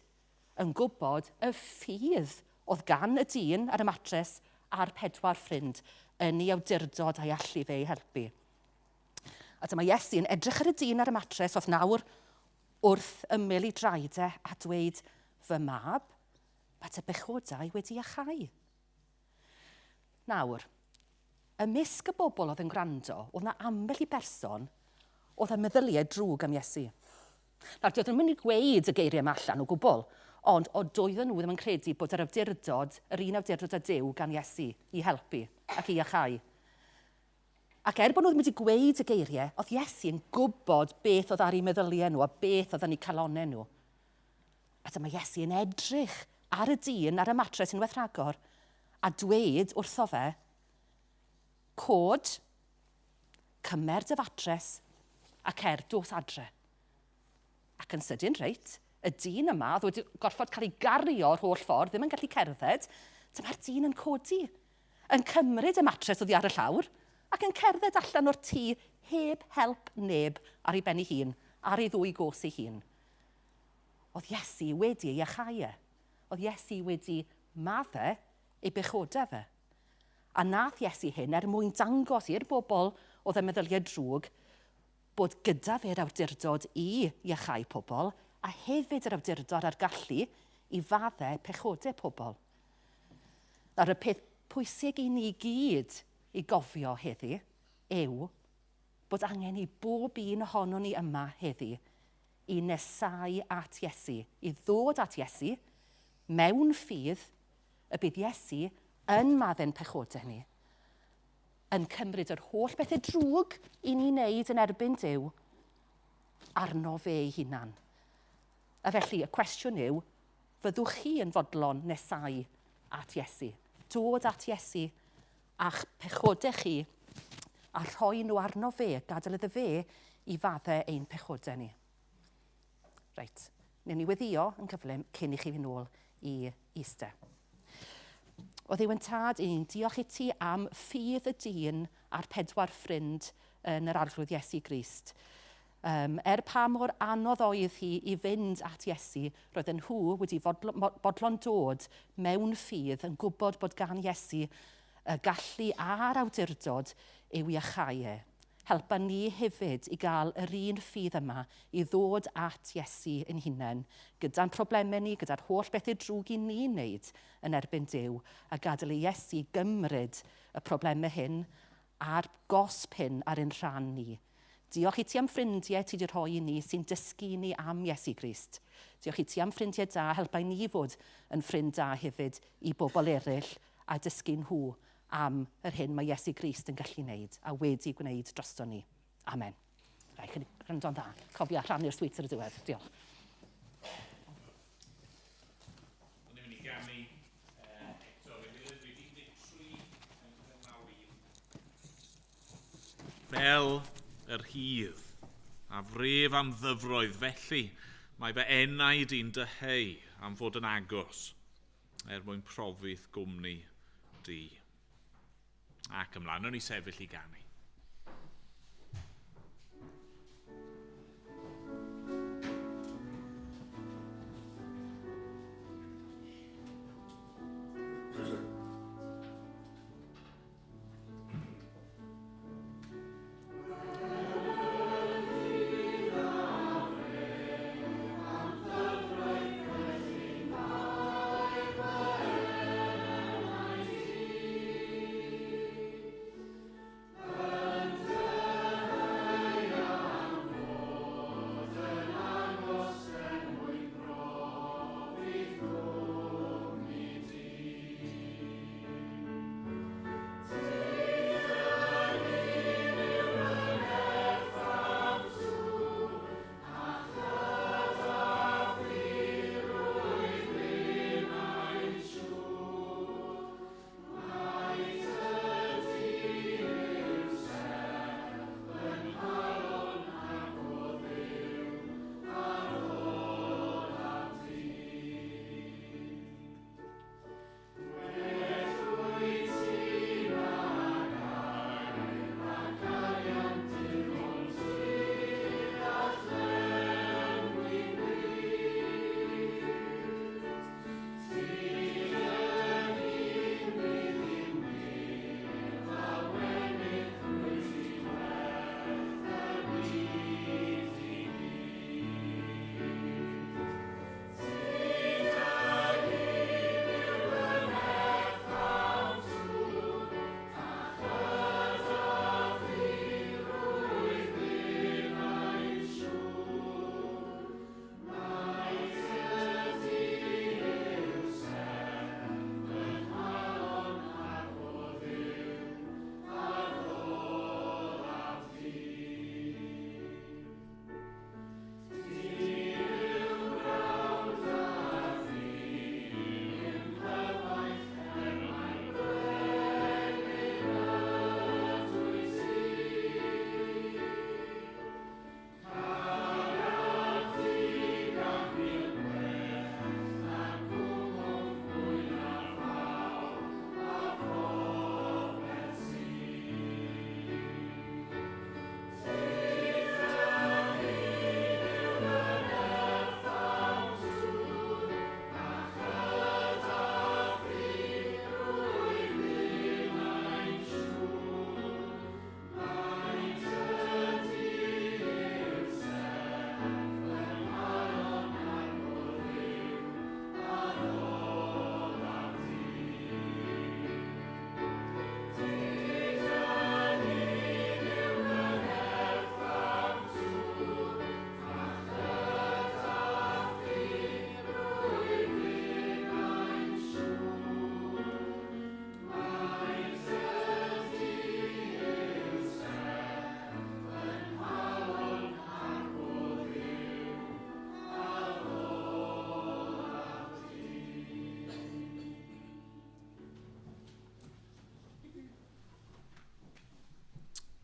yn gwybod y ffydd oedd gan y dyn ar y matres a'r 4 ffrind yn ei awdurdod a'i allu fe i helpu. A dyma Iesu'n edrych ar y dyn ar y matres oedd nawr wrth ymyl i draed a dweud, fy mab, mae dy bechodau wedi achau. Nawr, ymysg y bobl oedd yn gwrando, oedd na ambell i berson oedd yn meddyliau drwg am Iesu. Nawr, doedd nhw'n mynd i gweud y geiriau yma allan o gwbl, ond doedden nhw ddim yn credu bod yr un awdurdod y Duw gan Iesu i helpu ac i achau. Ac bod nhw ddim wedi gweud y geiriau, oedd Iesu yn gwybod beth oedd ar eu meddyliau nhw a beth oedd yn eu calonnau nhw. A dyma Iesu yn edrych ar y dyn ar y matres unwaith rhagor a dweud wrtho fe, cod, cymer dy fatres ac dos adre. Ac yn sydyn reit, y dyn yma, oedd wedi gorfod cael ei gario'r holl ffordd, ddim yn gallu cerdded, dyma'r dyn yn codi, yn cymryd y matres oddi ar y llawr, ac yn cerdded allan o'r tŷ heb help neb ar ei ben ei hun, ar ei ddwy gos ei hun. Oedd Iesu wedi ei achau e. Oedd Iesu wedi maddau ei bechodau fe. A nath Iesu hyn mwyn dangos i'r bobl oedd y meddyliau drwg bod gyda fe'r awdurdod i iachau pobl a hefyd yr awdurdod a'r gallu i faddau pechodau pobl. Nawr, y peth pwysig i ni gyd i gofio heddi yw bod angen i bob un ohono ni yma heddi i nesau at Iesu, i ddod at Iesu mewn ffydd y bydd Iesu yn maddau'n pechodau ni, yn cymryd yr holl bethau drwg i ni wneud yn erbyn Duw arno fe ei hunan. A felly, y cwestiwn yw, fyddwch chi yn fodlon nesau at Iesu? Dod at Iesu a'ch pechodau chi a rhoi nhw arno fe, gadael iddo fe i faddau ein pechodau ni. Reit, newn ni weddio yn cyflym cyn i chi fynd nôl i Easter. O ddiw yn tad, ni'n diolch i ti am ffydd y dyn a'r 4 ffrind yn yr arglwydd Iesu Grist. Pa mor anodd oedd hi i fynd at Iesu, roedden nhw wedi bodlon dod mewn ffydd yn gwybod bod gan Iesu y gallu a'r awdurdod i'w iachau e. Helpa ni hefyd i gael yr un ffydd yma i ddod at Iesu yn hunain, gyda'n problemau ni, gyda'r holl bethau drwg i ni wneud yn erbyn Duw, a gadael i Iesu gymryd y problemau hyn a'r gosb hyn ar ein rhan ni. Diolch i ti am ffrindiau ti wedi rhoi i ni sy'n dysgu ni am Iesu Grist. Diolch i ti am ffrindiau da, helpa i ni fod yn ffrind da hefyd i bobl eraill a dysgu nhw am yr hyn mae Iesu Grist yn gallu wneud a wedi gwneud drosto ni. Amen. Rai, rhando'n dda. Cofio rhannu'r sweets ar y diwedd. Diolch. Ni'n mynd i ganu eto fe bydd 13 yn mawr un. Fel yr hydd, a fref am ddyfroedd, felly mae fy enaid i'n dyheu am fod yn agos, mwyn profi'r gwmni di. Ac ymlaen, o'n i sefyll i ganu.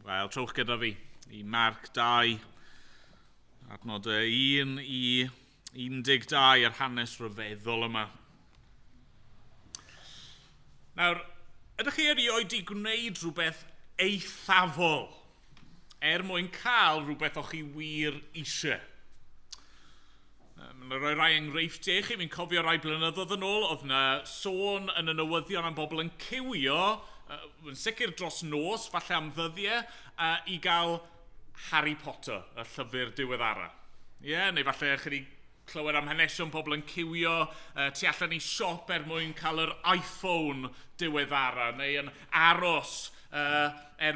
Wel, trowch gyda fi i Marc 2, adnod 1 i 12 yr hanes rhyfeddol yma. Nawr, ydych chi erioed i gwneud rhywbeth eithafol mwyn cael rhywbeth o'ch chi wir eisiau? Mae'n rhoi rai enghreifftiau i chi. Mi'n cofio rai blynyddoedd yn ôl, oedd yna sôn yn y newyddion am bobl yn cywio, yn sicr dros nos, falle am ddyddiau, i gael Harry Potter, y llyfr diweddara. Neu falle chi wedi clywed am hanesion pobl yn cywio tu allan i siop mwyn cael yr iPhone diweddara, neu yn aros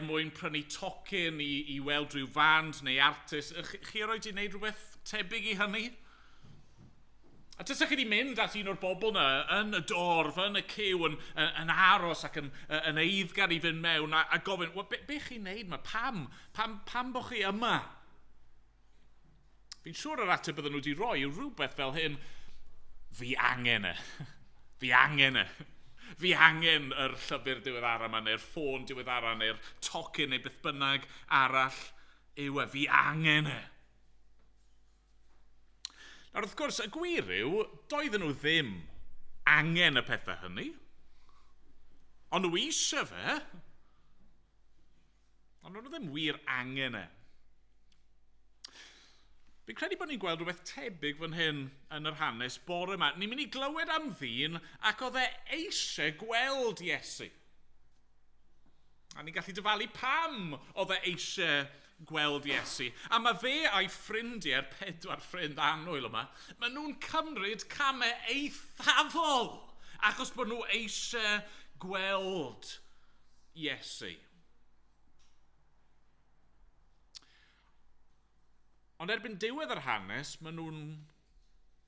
mwyn prynu tocyn i weld rhyw fand neu artist. Chi erioed i wneud rhywbeth tebyg i hynny? A tysa chi wedi mynd at un o'r bobl yna yn y dorf, yn y cyw, yn aros ac yn eiddgar i fynd mewn a gofyn, be chi'n neud yma? Pam bo chi yma? Fi'n siŵr yr ateb bydden nhw wedi rhoi yw rhywbeth fel hyn, fi angen e. Fi angen e. Fi angen yr llyfr diweddara yma, neu'r ffôn diweddara, neu'r tocyn, neu beth bynnag arall yw e. Fi angen e. Nawr, wrth gwrs, y gwir yw, doedden nhw ddim angen y pethau hynny. Ond nhw eisiau fe. Ond nhw ddim wir angen e. Fi'n credu bod ni'n gweld rhywbeth tebyg fan hyn yn yr hanes bore yma. Ni'n mynd i glywed am ddyn ac oedd e eisiau gweld Iesu. A ni'n gallu dyfalu pam oedd e eisiau gweld Iesu. A mae fe a'i ffrindiau'r 4 ffrind annwyl yma, maen nhw'n cymryd camau eithafol achos bod nhw eisiau gweld Iesu. Ond erbyn diwedd yr hanes, maen nhw'n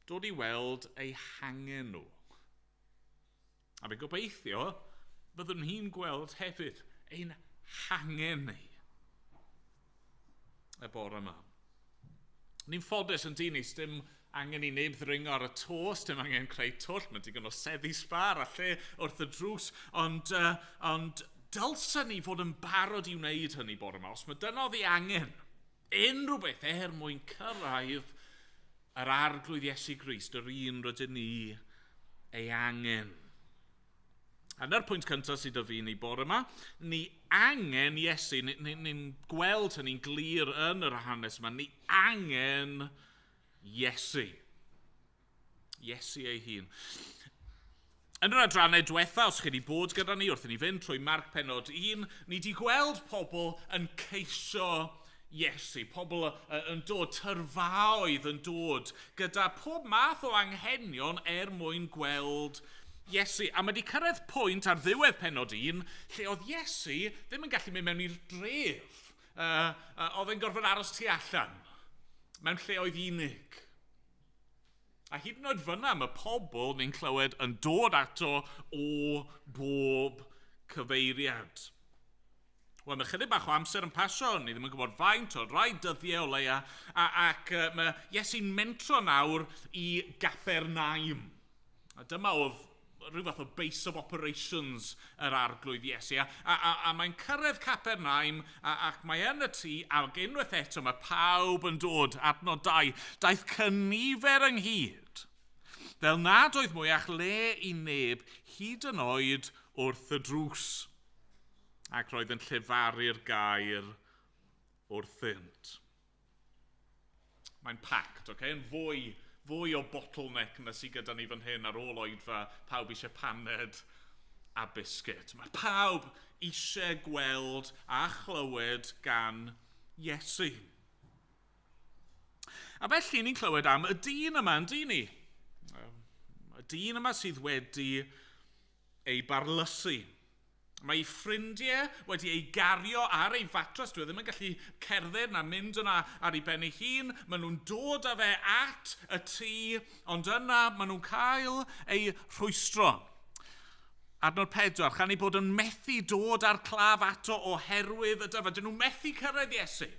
dod i weld eu hangen nhw. A fi'n gobeithio byddwn nhw'n gweld hefyd ein hangen ni y bore yma. Ni'n ffodus yn dyn ni, dim angen i neb ddringo ar y tos, dim angen creu twll, mae digon o seddi sbar a lle wrth y drws, ond dylsen ni fod yn barod i wneud hynny bore yma, os mae dyna oedd ei angen, unrhyw beth mwyn cyrraedd yr arglwydd Iesu Grist, yr un rydyn ni ei angen. A na'r pwynt cyntaf sydd â fi ni bore yma, ni angen Iesu, ni'n gweld hynny'n glir yn yr hanes yma, ni angen Iesu. Iesu ei hun. Yn yr adrannau diwetha, os chi wedi bod gyda ni wrth i ni fynd trwy Marc pennod 1, ni wedi gweld pobl yn ceisio Iesu, pobl yn dod, tyrfaoedd yn dod, gyda pob math o anghenion mwyn gweld Iesu. A mae wedi cyrraedd pwynt ar ddiwedd pennod 1, lle oedd Iesu ddim yn gallu mynd mewn i'r dref. Oedd e'n gorfod aros tu allan, mewn lle oedd unig. A hyd yn oed fyna, mae pobl ni'n clywed yn dod ato o bob cyfeiriad. Wel, mae chydig bach o amser yn pasio, ni ddim yn gwybod faint o rai dyddiau o leia, ac mae Iesu'n mentro nawr i Gapernaum. A dyma oedd rhyw fath o base of operations yr arglwydd Iesu. A mae'n cyrraedd Capernaum ac mae yn y tŷ, ac unwaith eto mae pawb yn dod, adnod 2. Daeth cynifer ynghyd, fel nad oedd mwyach le i neb hyd yn oed wrth y drws, ac roedd yn llefaru'r gair wrthynt. Mae'n packed, yn fwy o bottleneck na sydd gyda ni fan hyn ar ôl oedfa, pawb eisiau paned a biscuit. Mae pawb eisiau gweld a chlywed gan Iesu. A felly ni'n clywed am y dyn yma yn dyn ni. Y dyn yma sydd wedi ei barlysu. Mae ei ffrindiau wedi ei gario ar ei fatras. Dwi ddim yn gallu cerdded na mynd yna ar ei ben ei hun. Maen nhw'n dod â fe at y tŷ, ond yna maen nhw'n cael ei rhwystro. Adnod 4, chan ei bod yn methu dod ar claf ato oherwydd y dyfod. Dyn nhw'n methu cyrraedd Iesu.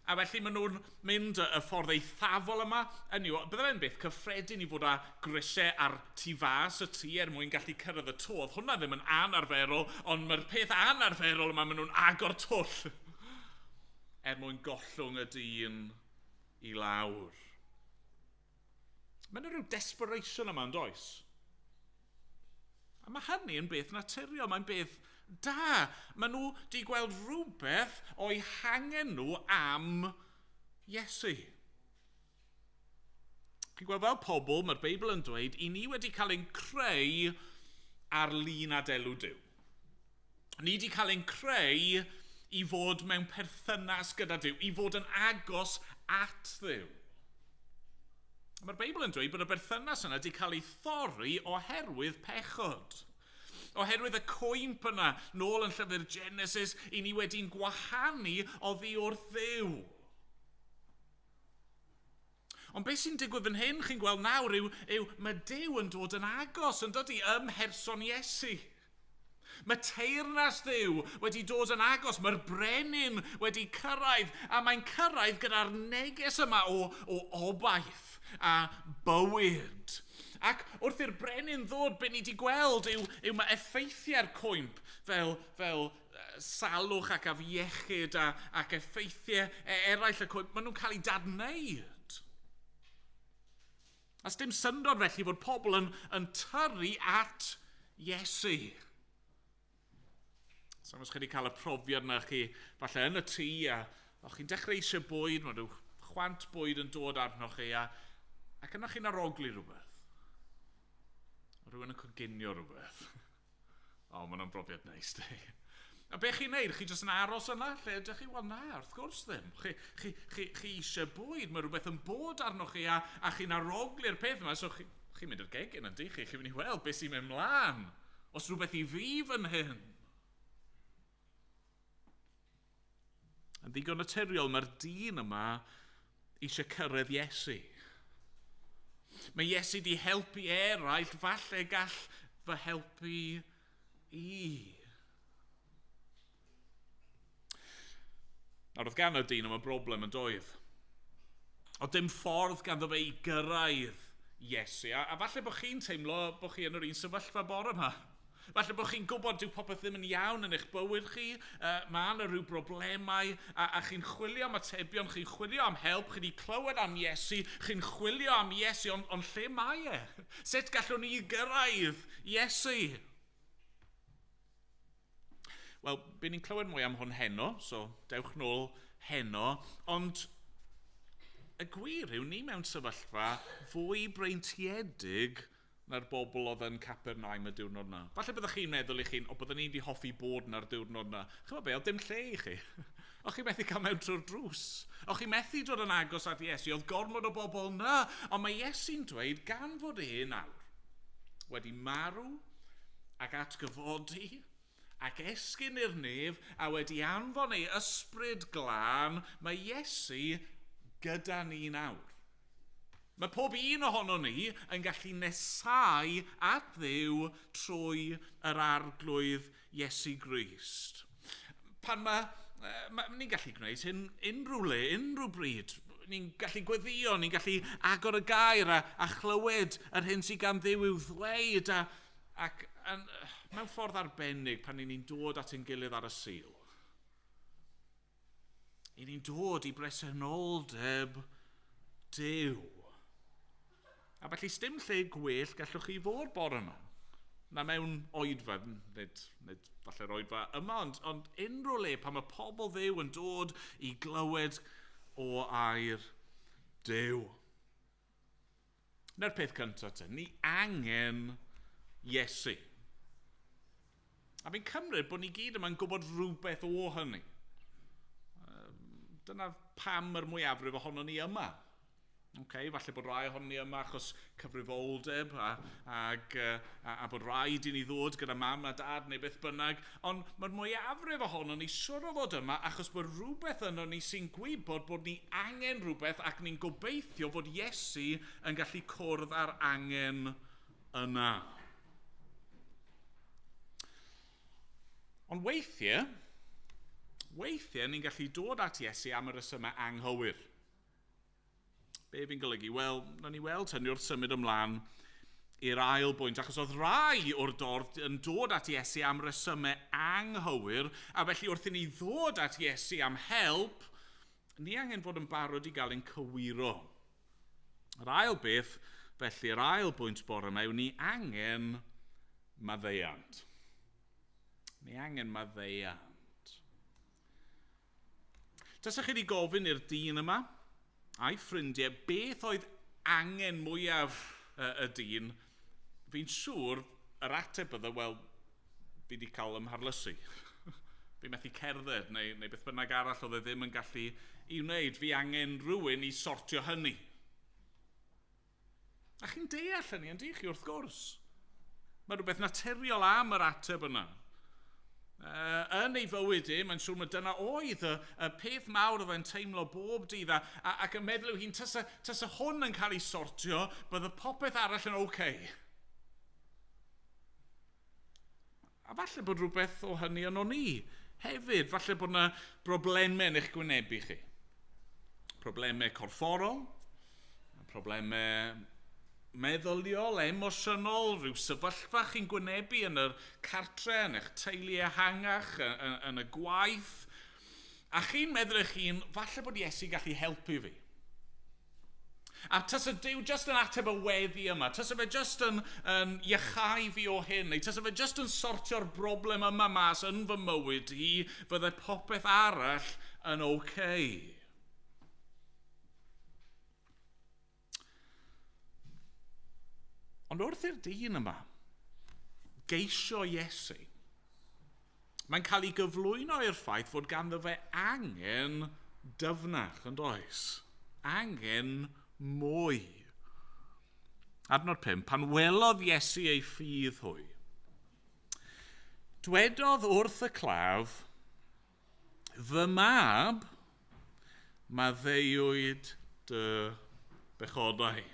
A felly maen nhw'n mynd y ffordd eithafol yma. Bydde fe'n beth cyffredin i fod â grisiau ar tu fas y tŷ mwyn gallu cyrraedd y to. Oedd hwnna ddim yn anarferol, ond mae'r peth anarferol yma, maen nhw'n agor twll mwyn gollwng y dyn i lawr. Mae'n rhyw desperation yma yn does. A mae hynny yn beth naturiol, mae'n beth da. Maen nhw wedi gweld rhywbeth o'i hangen nhw am Iesu. Chi'n gweld fel pobl, mae'r Beibl yn dweud, i ni wedi cael ein creu ar lun a delw Duw. Ni wedi cael ein creu i fod mewn perthynas gyda Duw, i fod yn agos at Dduw. Mae'r Beibl yn dweud bod y berthynas yna wedi cael ei thorri oherwydd pechod. Oherwydd y cwymp yna, nôl yn llyfr Genesis, i ni wedi'n gwahanu oddi wrth Dduw. Ond beth sy'n digwydd fan hyn, chi'n gweld nawr, yw mae Duw yn dod yn agos, yn dod i ymherson Iesu. Mae teyrnas Dduw wedi dod yn agos, mae'r brenin wedi cyrraedd, a mae'n cyrraedd gyda'r neges yma o obaith a bywyd. Ac wrth i'r brenin ddod, be ni wedi gweld yw mae effeithiau'r cwymp fel salwch ac afiechyd ac effeithiau eraill y cwymp, maen nhw'n cael eu dadneud. A dim syndod felly fod pobl yn tyrru at Iesu. So os chi wedi cael y profiad yna chi, falle yn y tŷ, a chi'n dechrau eisiau bwyd, mae rhyw chwant bwyd yn dod arnoch chi, ac yna chi'n aroglu rhywbeth. Rhywun yn coginio rhywbeth. O, mae hwnna'n brofiad neis, di. A be chi'n neud? Chi jyst yn aros yna? Lle ydych chi? Wel na, wrth gwrs ddim. Chi eisiau bwyd, mae rhywbeth yn bod arnoch chi, a chi'n aroglu'r peth yma, so chi'n mynd i'r gegin yn di chi, chi'n mynd i weld beth sy'n mynd mlaen. Os rhywbeth i fi fan hyn. Yn ddigon naturiol, mae'r dyn yma eisiau cyrraedd Iesu. Mae Iesu di helpu eraill, falle gall fy helpu i. Nawr, oedd gan y dyn yma broblem yn doedd. Oedd dim ffordd ganddo fe i gyrraedd Iesu. A falle bod chi'n teimlo bod chi yn yr un sefyllfa bore yma. Falle bod chi'n gwybod dyw popeth ddim yn iawn yn eich bywyd chi. Mae yna rhyw broblemau a chi'n chwilio am atebion, chi'n chwilio am help, chi wedi clywed am Iesu, chi'n chwilio am Iesu, ond lle mae e? Sut gallwn ni gyrraedd Iesu? Wel, bydd ni'n clywed mwy am hwn heno, so dewch nôl heno, ond y gwir yw ni mewn sefyllfa fwy breintiedig na'r bobl oedd yn Capernaum y diwrnod yna. Falle byddwch chi'n meddwl i chi'n, o byddwn ni wedi hoffi bod na'r diwrnod yna. Chyfo be, oedd dim lle i chi. O chi methu cael mewn trwy'r drws. O chi methu dod yn agos at Iesu. Oedd gormod o bobl yna. Ond mae Iesu'n dweud gan fod nawr wedi marw ac atgyfodi ac esgyn i'r nef a wedi anfon ei ysbryd glân, mae Iesu gyda ni nawr. Mae pob un ohono ni yn gallu nesau at Dduw trwy yr arglwydd Iesu Grist. Pan ni'n gallu gwneud hyn unrhyw le, unrhyw bryd. Ni'n gallu gweddio, ni'n gallu agor y gair a chlywed yr hyn sydd gan Dduw i'w ddweud. Ac mewn ffordd arbennig pan ni'n dod at ein gilydd ar y Sul. I ni'n dod i bresenoldeb Duw. A felly sdim lle gwell gallwch chi fod bore yma. Na mewn oedfa, nid falle'r oedfa yma, ond unrhyw le pan mae pobl Dduw yn dod i glywed o air Duw. Na'r peth cyntaf te, ni angen Iesu. A fi'n cymryd bod ni gyd yma'n gwybod rhywbeth o hynny. Dyna pam yr mwyafrif ohono ni yma. Falle bod rai ohono ni yma achos cyfrifoldeb a bod rhaid i ni ddod gyda mam a dad neu beth bynnag, ond mae'r mwyafrif ohono ni siwr o fod yma achos bod rhywbeth yno ni sy'n gwybod bod ni angen rhywbeth ac ni'n gobeithio fod Iesu yn gallu cwrdd ar angen yna. Ond weithiau ni'n gallu dod at Iesu am y resymau anghywir. Be fi'n golygu? Wel, na ni weld hynny wrth symud ymlaen i'r ail bwynt, achos oedd rai o'r dorf yn dod at Iesu am resymau anghywir, a felly wrth i ni ddod at Iesu am help, ni angen fod yn barod i gael ein cywiro. Yr ail beth, felly yr ail bwynt bore yma, yw ni angen maddeuant. Mae angen maddeuant. Tasach chi wedi gofyn i'r dyn yma, a'i ffrindiau, beth oedd angen mwyaf y dyn, fi'n siŵr yr ateb bydde, wel, fi wedi cael ymharlysu. Fi methu cerdded neu beth bynnag arall oedd e ddim yn gallu i wneud. Fi angen rhywun i sortio hynny. A chi'n deall hynny, yn di chi wrth gwrs. Mae rhywbeth naturiol am yr ateb yna. Yn ei fywyd mae'n siŵr mae dyna oedd y peth mawr oedd e'n teimlo bob dydd ac yn meddwl yw hi'n tasa hwn yn cael ei sortio, bydde popeth arall yn okay. A falle bod rhywbeth o hynny yno ni. Hefyd, falle bod yna broblemau yn eich gwynebu chi. Problemau corfforol, problemau meddyliol, emosiynol, rhyw sefyllfa chi'n gwynebu yn yr cartre, yn eich teulu ehangach, yn y gwaith. A chi'n meddwl eich hun, falle bod Iesu gallu helpu fi. A tasa Duw just yn ateb y weddi yma, tasa fe just yn iachau fi o hyn, neu tasa fe just yn sortio'r broblem yma mas yn fy mywyd i, fydde popeth arall yn okay. Ond wrth i'r dyn yma geisio Iesu, mae'n cael ei gyflwyno i'r ffaith fod ganddo fe angen dyfnach, yn does? Angen mwy. Adnod 5, pan welodd Iesu ei ffydd hwy, dwedodd wrth y claf, fy mab maddeuwyd dy bechodau.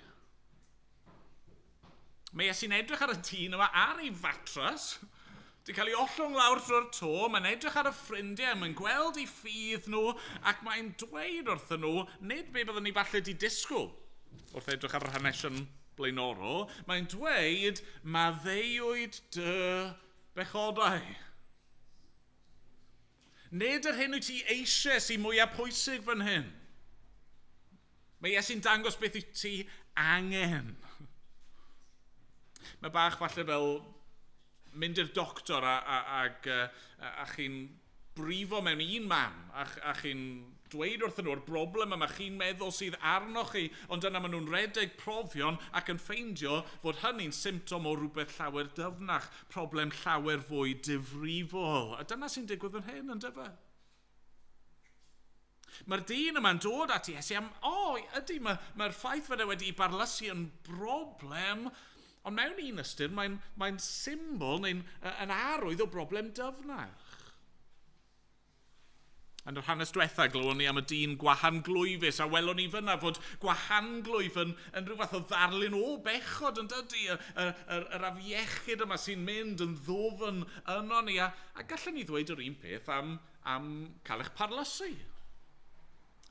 Mae Iesu'n edrych ar y dyn yma ar ei fatras, di cael ei ollwng lawr drwy'r to, mae'n edrych ar y ffrindiau, mae'n gweld ei ffydd nhw, ac mae'n dweud wrthyn nhw, nid be byddwn ni falle di disgwyl, wrth edrych ar yr hanesion blaenorol, mae'n dweud, maddeuwyd dy bechodau. Nid yr hyn wyt ti eisiau sy'n mwyaf pwysig fan hyn. Mae Iesu'n dangos beth wyt ti angen. Mae bach falle fel mynd i'r doctor a chi'n brifo mewn un man a chi'n dweud wrthyn nhw'r broblem yma chi'n meddwl sydd arnoch chi, ond yna maen nhw'n redeg profion ac yn ffeindio fod hynny'n symptom o rhywbeth llawer dyfnach, problem llawer fwy difrifol. A dyna sy'n digwydd yn hyn, yn dyfa. Mae'r dyn yma'n dod at Iesu am, ydy, mae'r ffaith fod e wedi barlysu yn broblem, ond mewn un ystyr, mae'n symbol neu'n yn arwydd o broblem dyfnach. Yn yr hanes diwetha, glywon ni am y dyn gwahanglwyfus, a welon ni fyna fod gwahanglwyf yn rhyw fath o ddarlun o bechod yn dydy, yr afiechyd yma sy'n mynd yn ddofn yno ni, a gallen ni ddweud yr un peth am cael eich parlysu.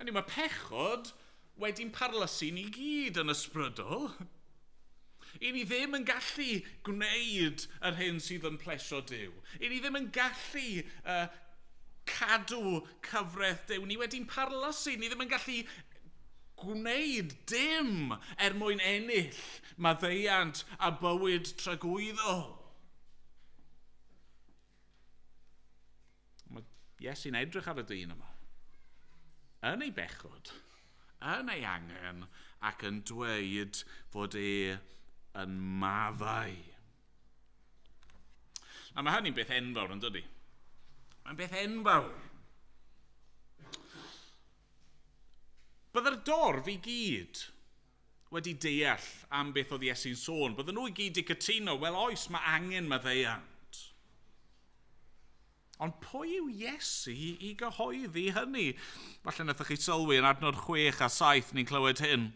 Mae pechod wedi'n parlysu ni gyd yn ysbrydol. I ni ddim yn gallu gwneud yr hyn sydd yn plesio Duw. I ni ddim yn gallu cadw cyfraith Duw. Ni wedi'n parlysu. Ni ddim yn gallu gwneud dim mwyn ennill maddeuant a bywyd tragwyddol. Mae Iesu'n edrych ar y dyn yma. Yn ei bechod, yn ei angen, ac yn dweud fod yn maddau. A mae hynny'n beth enfawr, yn dydy? Mae'n beth enfawr. Bydde'r dorf i gyd wedi deall am beth oedd Iesu'n sôn. Bydden nhw i gyd i cytuno, wel oes, mae angen maddeuant. Ond pwy yw Iesu i gyhoeddi hynny? Falle wnaethoch chi sylwi yn adnod 6 a 7 ni'n clywed hyn.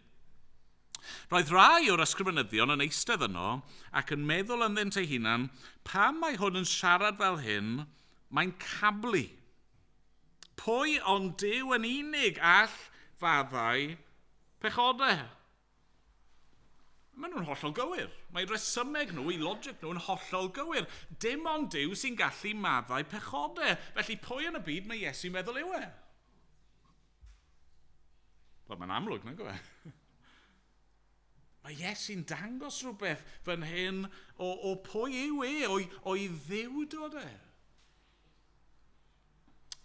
Roedd rai o'r ysgrifenyddion yn eistedd yno ac yn meddwl ynddynt ei hunan, pam mae hwn yn siarad fel hyn, mae'n cablu. Pwy ond Duw yn unig all faddau pechodau? Maen nhw'n hollol gywir. Mae resymeg nhw, i logic nhw yn hollol gywir. Dim ond Duw sy'n gallu maddau pechodau. Felly pwy yn y byd mae Iesu'n meddwl yw e? Wel, mae'n amlwg, na'n gwybod? Mae Iesu'n dangos rhywbeth fan hyn o pwy yw o'i ddiwdod e.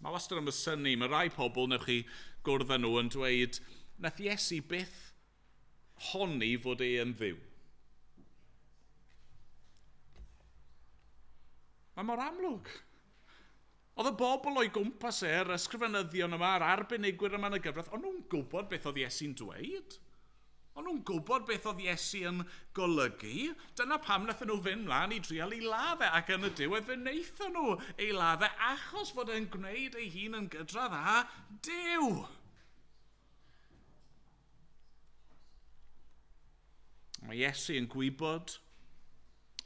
Mae wastad yn syni, mae rai pobl newch chi gwrdd â nhw yn dweud, nath Iesu byth honni fod yn ddiw. Mae mor amlwg. Oedd y bobl o'i gwmpas yr ysgrifenyddion yma, a'r arbenigwyr yma yn y gyfraith, ond nhw'n gwybod beth oedd Iesu'n dweud. Ond nhw'n gwybod beth oedd Iesu yn golygu. Dyna pam nath nhw fynd mlaen i drial ei laddau, ac yn y diwedd fe wnaethon nhw ei laddau achos fod e'n gwneud ei hun yn gydradd â Duw. Mae Iesu yn gwybod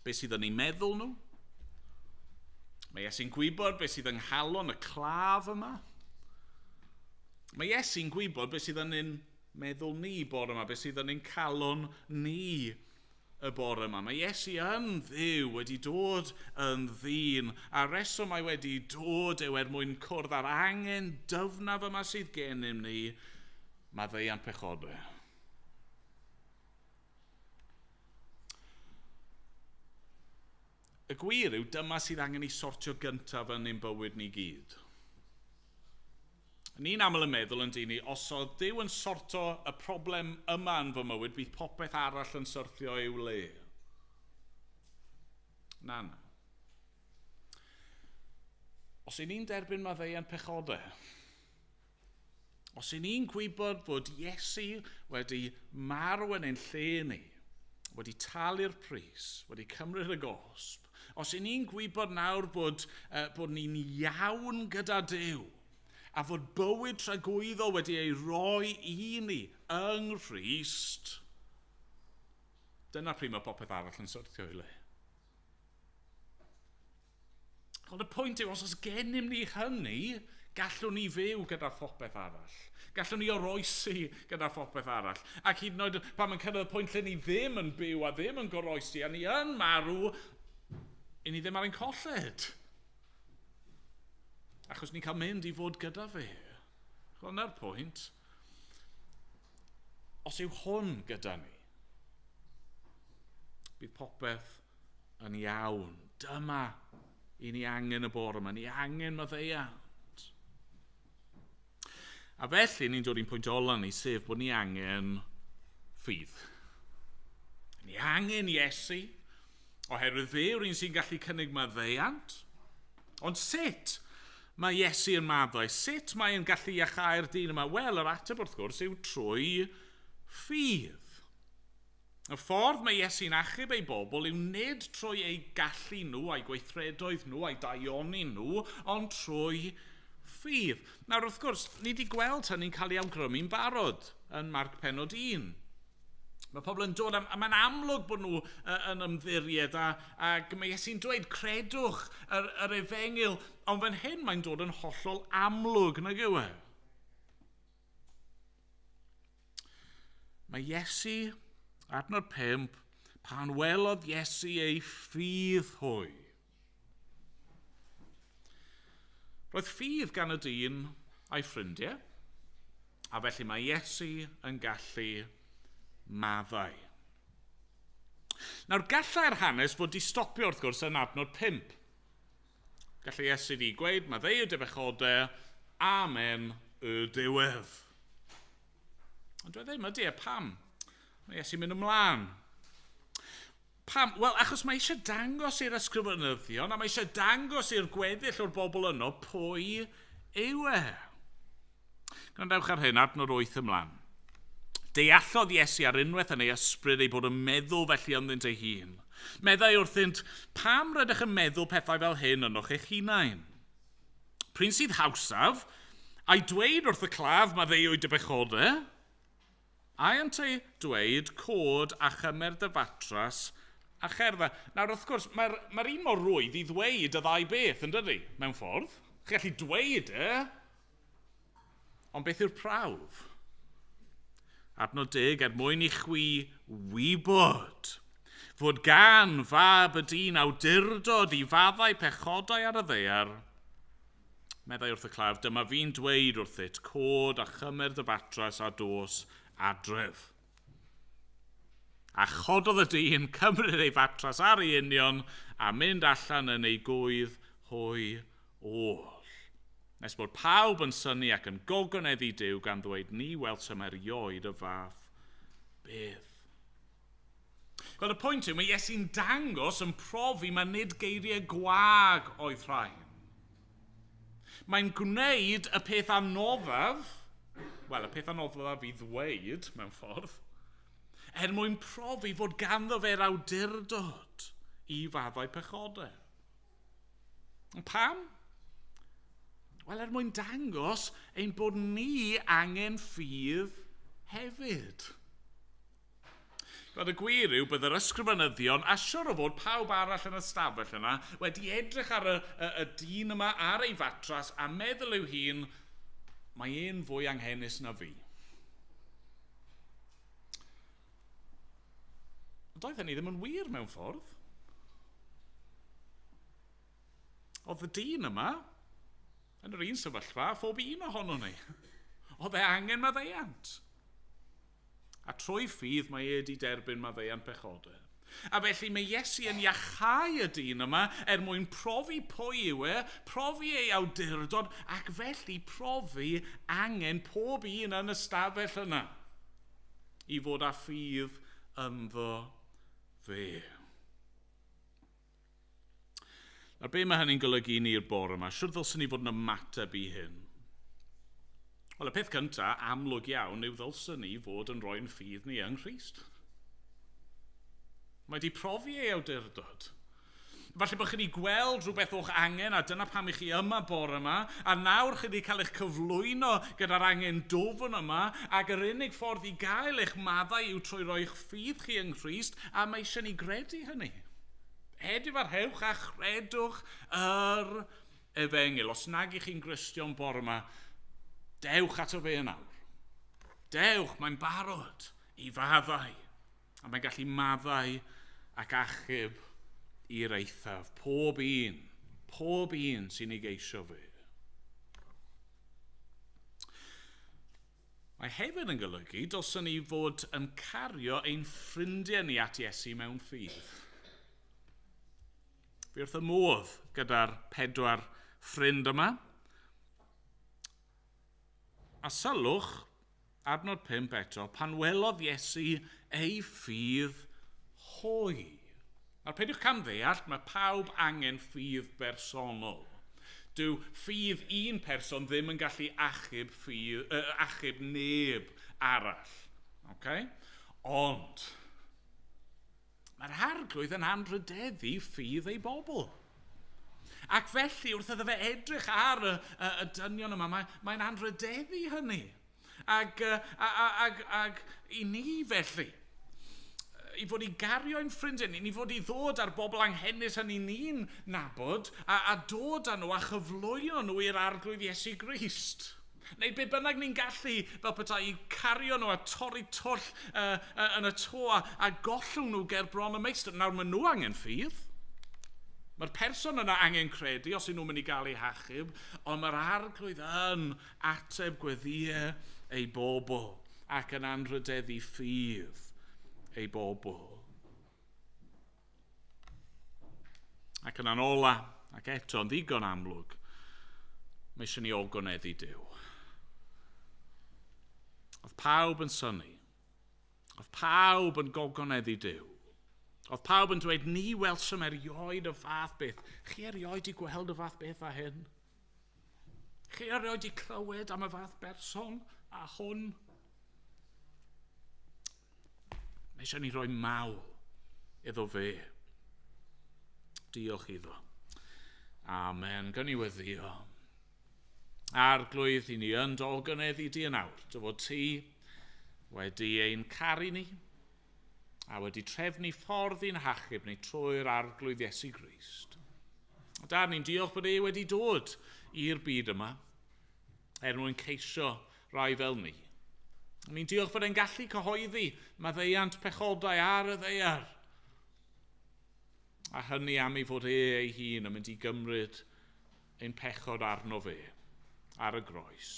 beth sydd yn ei meddwl nhw. Mae Iesu'n gwybod beth sydd yng nghalon y claf yma. Mae Iesu'n gwybod beth sydd yn ein meddwl ni bore yma, beth sydd yn ein calon ni y bore yma. Mae Iesu yn ddiw, wedi dod yn ddyn, a reswm mae wedi dod yw mwyn cwrdd ar angen dyfnaf yma sydd gennym ni, maddeuant pechodau. Y gwir yw dyma sydd angen i sortio gyntaf yn ein bywyd ni gyd. Ni'n aml yn meddwl yn dyn ni, os oedd Duw yn sorto y problem yma yn fy mywyd, bydd popeth arall yn syrthio i'w le. Na. Os y'n ni'n derbyn maddeuant pechodau, os y'n ni'n gwybod fod Iesu wedi marw yn ein lle ni, wedi talu'r pris, wedi cymryd y gosb, os y'n ni'n gwybod nawr bod ni'n iawn gyda Duw, a fod bywyd tragwyddo wedi ei roi i ni yng Nghrist, dyna pryd mae popeth arall yn syrthio i le. Ond y pwynt yw, os gennym ni hynny, gallwn ni fyw gyda phopeth arall. Gallwn ni oroesi gyda phopeth arall. Ac hyd yn oed pan mae'n cyrraedd y pwynt lle ni ddim yn byw a ddim yn goroesi, a ni yn marw, i ni ddim ar ein colled. Achos ni'n cael mynd i fod gyda fe. Hwna'r pwynt. Os yw hwn gyda ni, bydd popeth yn iawn. Dyma i ni angen y bore yma. Ni angen maddeuant. A felly ni'n dod i'n pwynt ola ni, sef bod ni angen ffydd. Ni angen Iesu, oherwydd fe yw'r un sy'n gallu cynnig maddeuant. Ond sut mae Iesu yn maddau? Sut mae'n gallu iachau'r dyn yma? Wel, yr ateb wrth gwrs yw trwy ffydd. Y ffordd mae Iesu'n achub ei bobl yw nid trwy ei gallu nhw, a'i gweithredoedd nhw, a'i daioni nhw, ond trwy ffydd. Nawr, wrth gwrs, ni wedi gweld hynny'n cael ei awgrymu'n barod yn Marc pennod 1. Mae pobl yn dod, a mae'n amlwg bod nhw yn ymddiried, ac mae Iesu'n dweud, credwch yr efengil, ond fan hyn mae'n dod yn hollol amlwg, nag yw e? Mae Iesu, adnod 5, pan welodd Iesu ei ffydd hwy. Roedd ffydd gan y dyn a'i ffrindiau, a felly mae Iesu yn gallu maddau. Nawr, gallai'r hanes fod di stopio wrth gwrs yn adnod 5. Gallai Iesu di gweud, maddeu dy bechodau, amen y diwedd. Ond dwi ddim ydy, pam? Mae Iesu mynd ymlaen. Pam? Wel, achos mae eisiau dangos i'r ysgrifenyddion, a mae eisiau dangos i'r gweddill o'r bobl yno pwy yw e. Gwrandewch ar hyn, adnod 8 ymlaen. Deallodd Iesu ar unwaith yn ei ysbryd ei bod yn meddwl felly ynddynt ei hun. Meddai wrthynt, pam rydych yn meddwl pethau fel hyn ynoch eich hunain? Pryn sydd hawsaf, a'i dweud wrth y claf maddeuwyd dy bechodau, a'iant ei dweud cod a chymer dy fatras a cherddau. Nawr, wrth gwrs, mae'r un mor rwydd i ddweud y ddau beth, yn dydi, mewn ffordd. Chi'n gallu dweud ond beth yw'r prawf? Adnod 10, mwyn i chwi wybod fod gan fab y dyn awdurdod i faddau pechodau ar y ddaear, meddai wrth y claf, dyma fi'n dweud wrthyt, cod a chymer dy fatras a dos adref. a chododd y dyn, cymryd ei fatras ar ei union, a mynd allan yn ei gwydd hwy oll. Nes bod pawb yn syni ac yn gogoneddu Duw gan ddweud ni welsym erioed y fath byth. Wel, y pwynt yw, mae Iesu'n dangos yn profi mae nid geiriau gwag oedd rhain. Mae'n gwneud y peth anoddaf, wel, y peth anoddaf i ddweud mewn ffordd, mwyn profi fod ganddo fe'r awdurdod i faddau pechodau. Pam? Wel, mwyn dangos ein bod ni angen ffydd hefyd. Roedd y gwir yw bydd yr ysgrifenyddion, a siwr o fod pawb arall yn y stafell yna, wedi edrych ar y dyn yma ar ei fatras a meddwl yw hun, mae un fwy anghennus na fi. Doedd hynny ddim yn wir mewn ffordd. Oedd y dyn yma, yn yr un sefyllfa, phob un ohono ni. Oedd e angen maddeuant. A trwy ffydd mae e wedi derbyn maddeuant pechodau. A felly mae Iesu yn iachau y dyn yma mwyn profi pwy yw e, profi ei awdurdod, ac felly profi angen pob un yn y stafell yna i fod â ffydd ynddo fe. A be mae hynny'n golygu ni'r bore yma? Siwr ddylsyn ni fod yn ymateb i hyn. Wel, y peth cyntaf, amlwg iawn, yw ddylsyn ni fod yn rhoi'n ffydd ni yng Nghrist. Mae wedi profi ei awdurdod. Falle bod chi wedi gweld rhywbeth o'ch angen, a dyna pam i chi yma bore yma, a nawr chi wedi cael eich cyflwyno gyda'r angen dofn yma, ac yr unig ffordd i gael eich maddau yw trwy roi'ch ffydd chi yng Nghrist, a mae eisiau ni gredu hynny. Hedif ar hewch a chredwch yr efengil. Os nag i chi'n Gristion bore yma, dewch ato fe yn awr. Dewch, mae'n barod i faddau. A mae'n gallu maddau ac achub i'r eithaf. Pob un sy'n ei geisio fe. Mae hefyd yn golygu dylsyn ni fod yn cario ein ffrindiau ni at Iesu mewn ffydd. Fi wrth y modd gyda'r 4 ffrind yma. A sylwch, adnod 5 eto, pan welodd Iesu ei ffydd hwy. Nawr, peidiwch cam ddeall, mae pawb angen ffydd bersonol. Dyw ffydd un person ddim yn gallu achub neb arall. Okay? Ond, mae'r arglwydd yn anrhydeddu ffydd ei bobl. Ac felly, wrth iddo fe edrych ar y dynion yma, mae'n anrhydeddu hynny. Ac i ni felly, i fod i gario ein ffrindiau ni, i fod i ddod ar bobl anghennus hynny ni'n nabod, a dod â nhw a chyflwyno nhw i'r arglwydd Iesu Grist. Neu be bynnag ni'n gallu, fel petai, i cario nhw a torri twll yn y to a gollwng nhw ger bron y meistr. Nawr, mae nhw angen ffydd. Mae'r person yna angen credu os ydyn nhw'n mynd i gael eu hachub, ond mae'r arglwydd yn ateb gweddiau ei bobl ac yn anrhydeddu ffydd ei bobl. Ac yn anola, ac eto'n ddigon amlwg, mae eisiau ni ogoneddu Duw. Oedd pawb yn syni. Oedd pawb yn gogoneddu Duw. Oedd pawb yn dweud, ni welsym erioed y fath beth. Chi erioed i gweld y fath beth a hyn? Chi erioed i clywed am y fath berson a hwn? Mae eisiau ni roi mawl iddo fe. Diolch iddo. Amen. Gan i weddio. Arglwydd i ni yn dogoneddu di yn awr. Dy fod ti wedi ein caru ni a wedi trefnu ffordd i'n hachub ni trwy'r arglwydd Iesu Grist. Dar ni'n diolch bod e wedi dod i'r byd yma mwyn ceisio rai fel ni. Ni'n diolch bod e'n gallu cyhoeddi maddeuant pechodau ar y ddaear. A hynny am ei fod ei hun yn mynd i gymryd ein pechod arno fe ar y groes.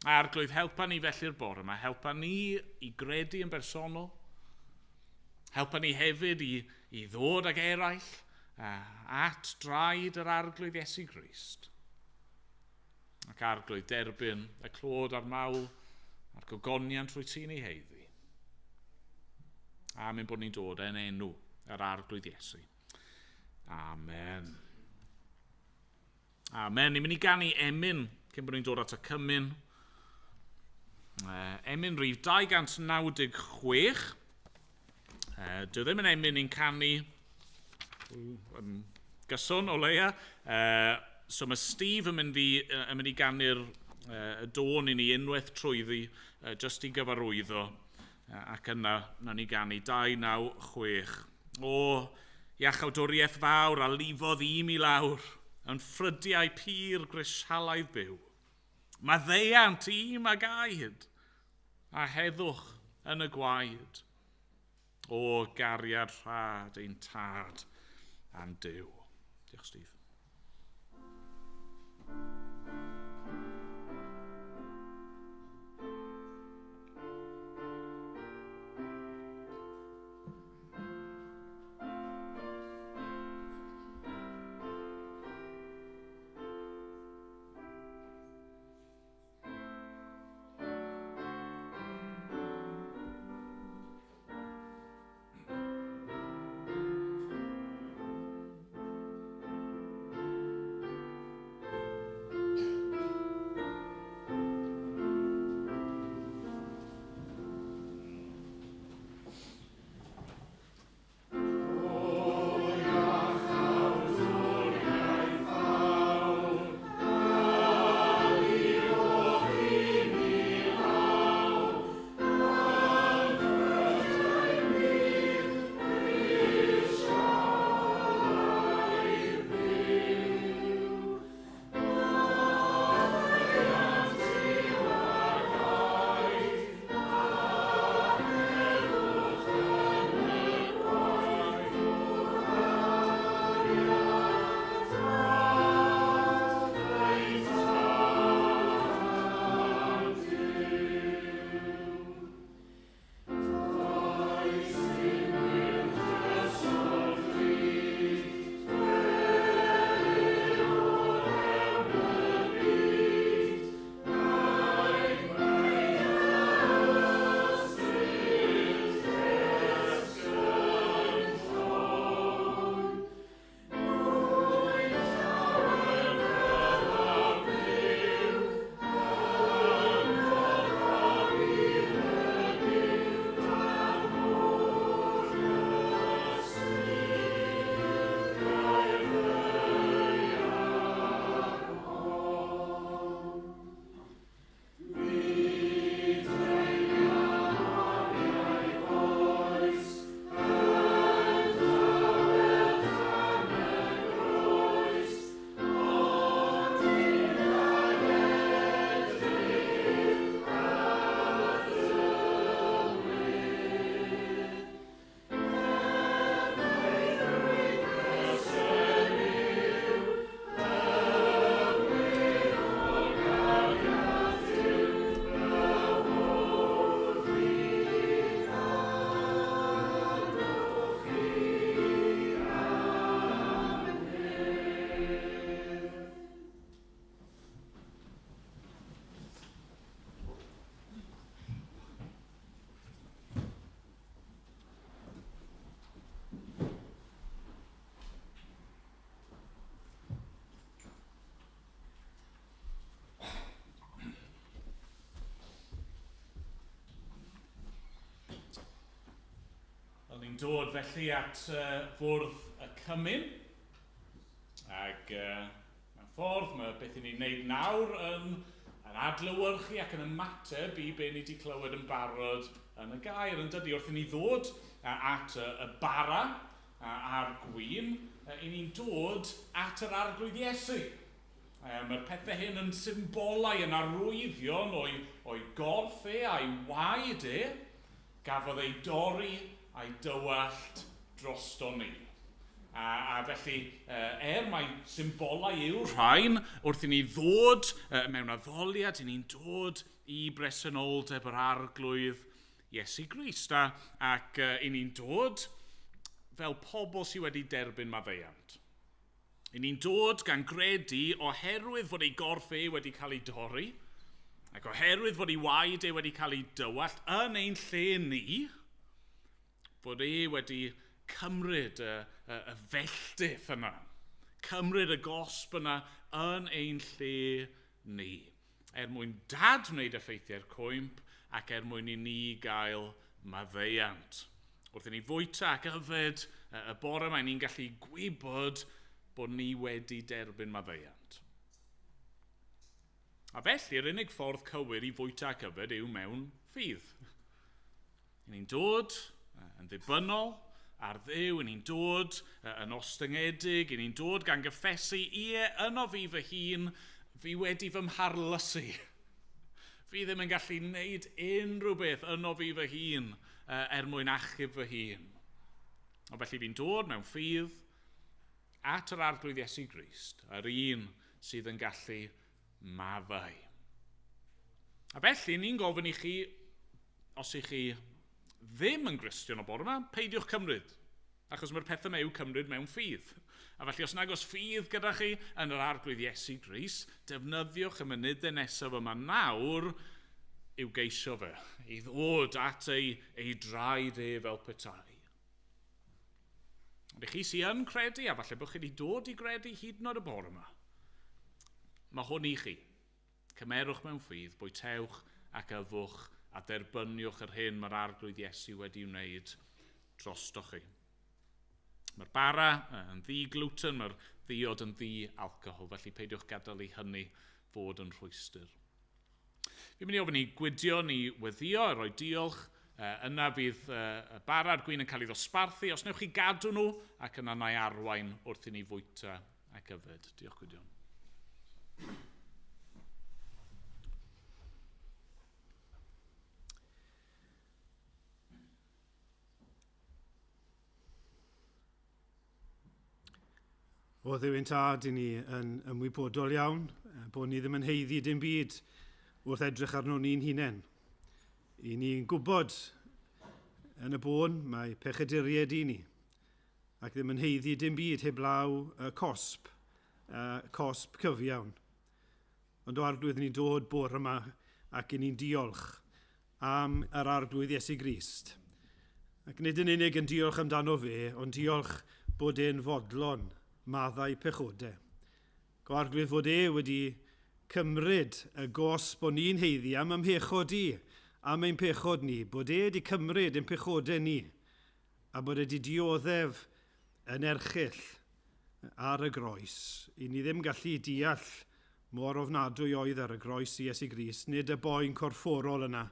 Arglwydd, helpa ni felly'r bore yma, helpa ni i gredu yn bersonol, Helpa ni hefyd i ddod ag eraill at draed yr arglwydd Iesu Grist. Ac arglwydd derbyn y clod a'r mawl a'r gogoniant rwy ti'n ei heiddi. Amen bod ni'n dod yn enw yr arglwydd Iesu. Amen. Amen. Ni'n mynd i ganu emyn cyn bod ni'n dod at y cymyn. Emyn rhif 296. Dwi ddim yn emyn ni'n canu gyswn o leia. So mae Steve yn mynd i ganu'r dôn i ni unwaith trwyddi jyst i gyfarwyddo. Ac yna, na ni ganu 296. O, iachawdwriaeth fawr a lifodd mi lawr, yn ffrydiau pur grisialaidd byw. Mae ddeiant ma gaed, a heddwch yn y gwaed. O, gariad rhad ein tad a'n Duw. Diolch, Steve. Ni'n dod felly at fwrdd y cymyn. Ac mewn ffordd, mae beth i ni'n neud nawr yn adlewyrchu ac yn ymateb i be ni wedi clywed yn barod yn y gair. Yn dydy, wrth i ni ddod at y bara a'r gwyn, i ni'n dod at yr arglwydd Iesu. Mae'r pethau hyn yn symbolau, yn arwyddion o'i gorff a'i waed gafodd ei dorri a'i dywallt drosto ni. A felly, mae symbolau yw'r rhain, wrth i ni ddod mewn addoliad, i ni'n dod i bresenoldeb yr arglwydd Iesu Grist. Ac i ni'n dod fel pobl sydd wedi derbyn maddeuant. I ni'n dod gan gredu oherwydd fod ei gorff wedi cael ei dorri, ac oherwydd fod ei waed wedi cael ei dywallt yn ein lle ni, fod wedi cymryd y felltith yna, cymryd y gosb yna yn ein lle ni, mwyn dad wneud effeithiau'r cwymp ac mwyn i ni gael maddeuant. Wrth i ni fwyta ac yfed y bore yma, ni'n gallu gwybod bod ni wedi derbyn maddeuant. A felly, yr unig ffordd cywir i fwyta ac yfed yw mewn ffydd. Ni'n dod yn ddibynnol ar Dduw, ni'n dod yn ostyngedig, ni'n dod gan gyffesu, yno fi fy hun, fi wedi fy mharlysu. Fi ddim yn gallu wneud unrhyw beth yno fi fy hun mwyn achub fy hun. O felly fi'n dod mewn ffydd at yr arglwydd Iesu Grist, yr un sydd yn gallu maddau. A felly ni'n gofyn i chi, os ych chi ddim yn Gristion o bore yma, peidiwch cymryd, achos mae'r pethau yw cymryd mewn ffydd. A felly os nag oes ffydd gyda chi yn yr arglwydd Iesu Grist, defnyddiwch y munudau nesaf yma nawr i'w geisio fe, i ddod at ei draed fel petai. Ond i chi sy'n credu, a falle bod chi wedi dod i gredu hyd yn oed y bore yma, mae hwn i chi. Cymerwch mewn ffydd, bwytewch ac yfwch a derbynwch yr hyn mae'r arglwydd Iesu wedi wneud drostoch chi. Mae'r bara yn ddi-gluten, mae'r ddiod yn ddi-alcohol, felly peidiwch gadael i hynny fod yn rhwystyr. Fi'n mynd i ofyn i gwydio ni weddio, roi diolch, yna bydd y bara a'r gwyn yn cael ei ddosbarthu. Os newch chi gadw nhw, ac yna na i arwain wrth i ni fwyta ac yfed. Diolch gwydion. O Dduw ein tad i ni yn ymwybodol iawn, bod ni ddim yn heiddi dim byd wrth edrych arno ni'n hunain. I ni'n gwybod yn y bôn mae pechaduriaid i ni, ac ddim yn heiddi dim byd heblaw cosb cyfiawn. Ond o arglwydd ni'n dod bore yma ac i ni'n diolch am yr arglwydd Iesu Grist. Ac nid yn unig yn diolch amdano fe, ond diolch bod e'n fodlon maddau pechodau. Go arglwydd fod wedi cymryd y gosb o'n ni'n heiddi am ymhechod am ein pechod ni, bod wedi cymryd ein pechodau ni, a bod wedi dioddef yn erchyll ar y groes. I ni ddim gallu deall mor ofnadwy oedd ar y groes i Iesu Grist, nid y boen corfforol yna,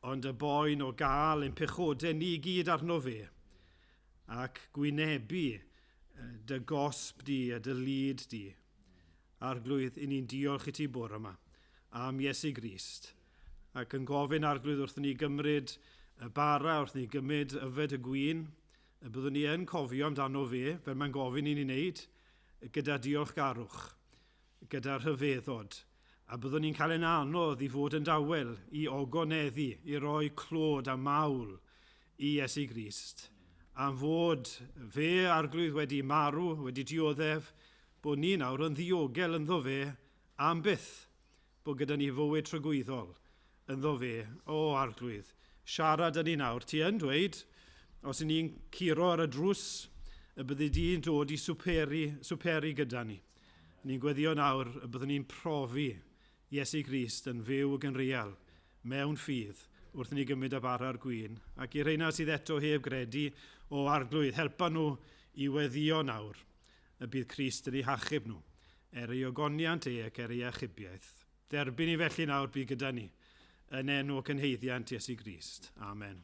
ond y boen o gael ein pechodau ni gyd arno fe, ac gwynebu dy gosb di a dy lyd di. Arglwydd, i ni'n diolch i ti bore yma am Iesu Grist, ac yn gofyn arglwydd wrth ni gymryd y bara, wrth ni gymryd yfed y gwyn, y byddwn ni yn cofio amdano fe, fel mae'n gofyn i ni wneud, gyda diolchgarwch, gyda'r rhyfeddod, a byddwn ni'n cael ein anodd i fod yn dawel, i ogoneddu, i roi clod a mawl i Iesu Grist. Am fod fe arglwydd wedi marw, wedi dioddef, bod ni nawr yn ddiogel ynddo fe am byth, bod gyda ni fywyd trygwyddol ynddo fe. O arglwydd, siarad yn ni nawr, ti yn dweud, os ni'n curo ar y drws, y byddu di'n dod i swperi gyda ni. Ni'n gweddio nawr y byddwn ni'n profi Iesu Grist yn fyw ac yn real mewn ffydd wrth ni gymryd y bara a'r gwyn. Ac i reina sydd eto heb gredu, o arglwydd, helpa nhw i weddio nawr y bydd Crist yn eu hachub nhw, ei ogoniant ac ei achubiaeth. Derbyn i felly nawr bydd gyda ni, yn enw cynheiddiant Iesu Grist. Amen.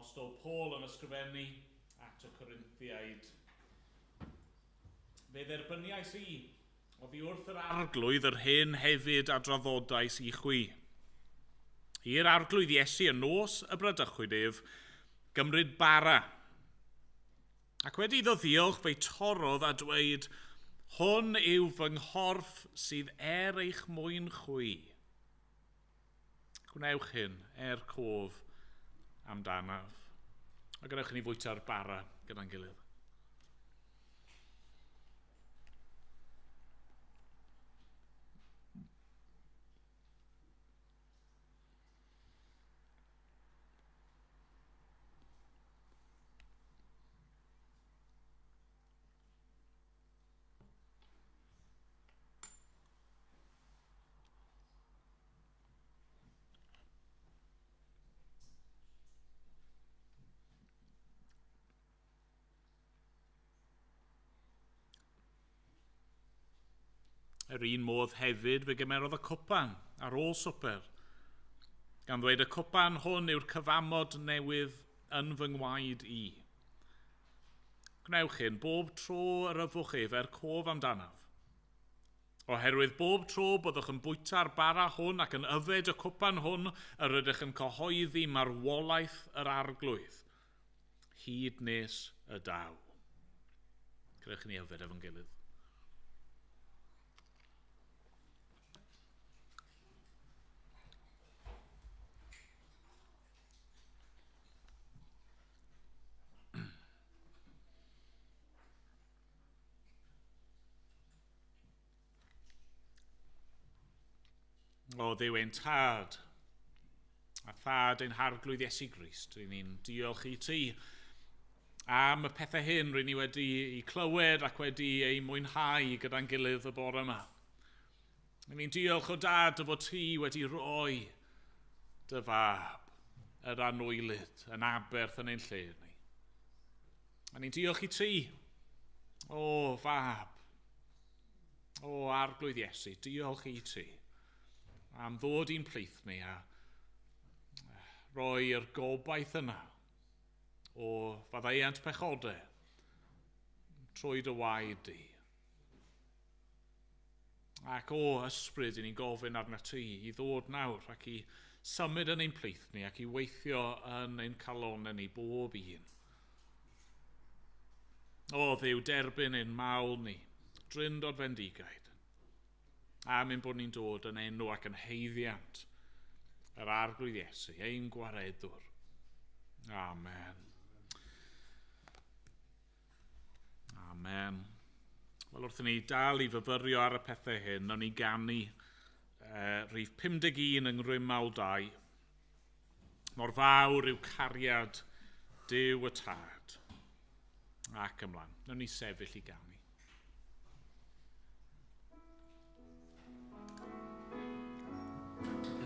Apostol Paul yn ysgrifennu at y Corinthiaid. Fe dderbyniais i oddi wrth yr arglwydd yr hyn hefyd a draddodais i chwi. I'r arglwydd Iesu yn nos y Brydychwyd ef gymryd bara. Ac wedi iddo ddiolch fe'i torodd a dweud, hwn yw fy nghorff sydd eich mwyn chwi. Gwnewch hyn cof amdanaf. A gadewch ni fwyta'r bara gyda'n gilydd. Yr un modd hefyd fe gymerodd y cwpan ar ôl swper, gan ddweud y cwpan hwn yw'r cyfamod newydd yn fy ngwaed i. Gnewch hyn bob tro yr yfwch efer cof amdanaf. Oherwydd bob tro byddwch yn bwyta'r bara hwn ac yn yfed y cwpan hwn, yr ydych yn cyhoeddi marwolaeth yr arglwydd, hyd nes y daw. Crewch ni yfed efo'n gilydd. O Dduw ein tad, a thad ein harglwydd Iesu Grist, rydyn ni'n diolch i ti am y pethau hyn rydyn ni wedi eu clywed ac wedi eu mwynhau gyda'n gilydd y bore yma. Rydyn ni'n diolch o dad fod ti wedi rhoi dy fab, yr anwylyd, yn aberth yn ein lle ni. A ni'n diolch i ti, o fab, o arglwydd Iesu, diolch i ti am ddod i'n plith ni a roi'r gobaith yna o faddeuant pechodau trwy dy waed di. Ac o ysbryd i ni'n gofyn arna ti i ddod nawr ac i symud yn ein plith ni ac i weithio yn ein calonau ni bob un. O Dduw, derbyn ein mawl ni, dryndod fendigaid. A mynd bod ni'n dod yn enw ac yn heiddiant yr arglwydd Iesu, ein gwaredwr. Amen. Amen. Wel, wrth ni dal i fyfyrio ar y pethau hyn, o'n ni ganu rhif 51 yng Nghrymawr 2. Mor fawr yw cariad Duw y Tad. Ac ymlaen, o'n ni sefyll i ganu. Yeah.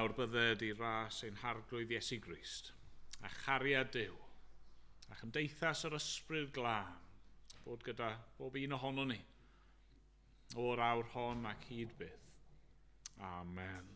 nawr bydded i ras ein harglwydd Iesu Grist, a chariad Duw, a chymdeithas yr ysbryd glân, bod gyda bob un ohono ni, o'r awr hon ac hyd byth. Amen.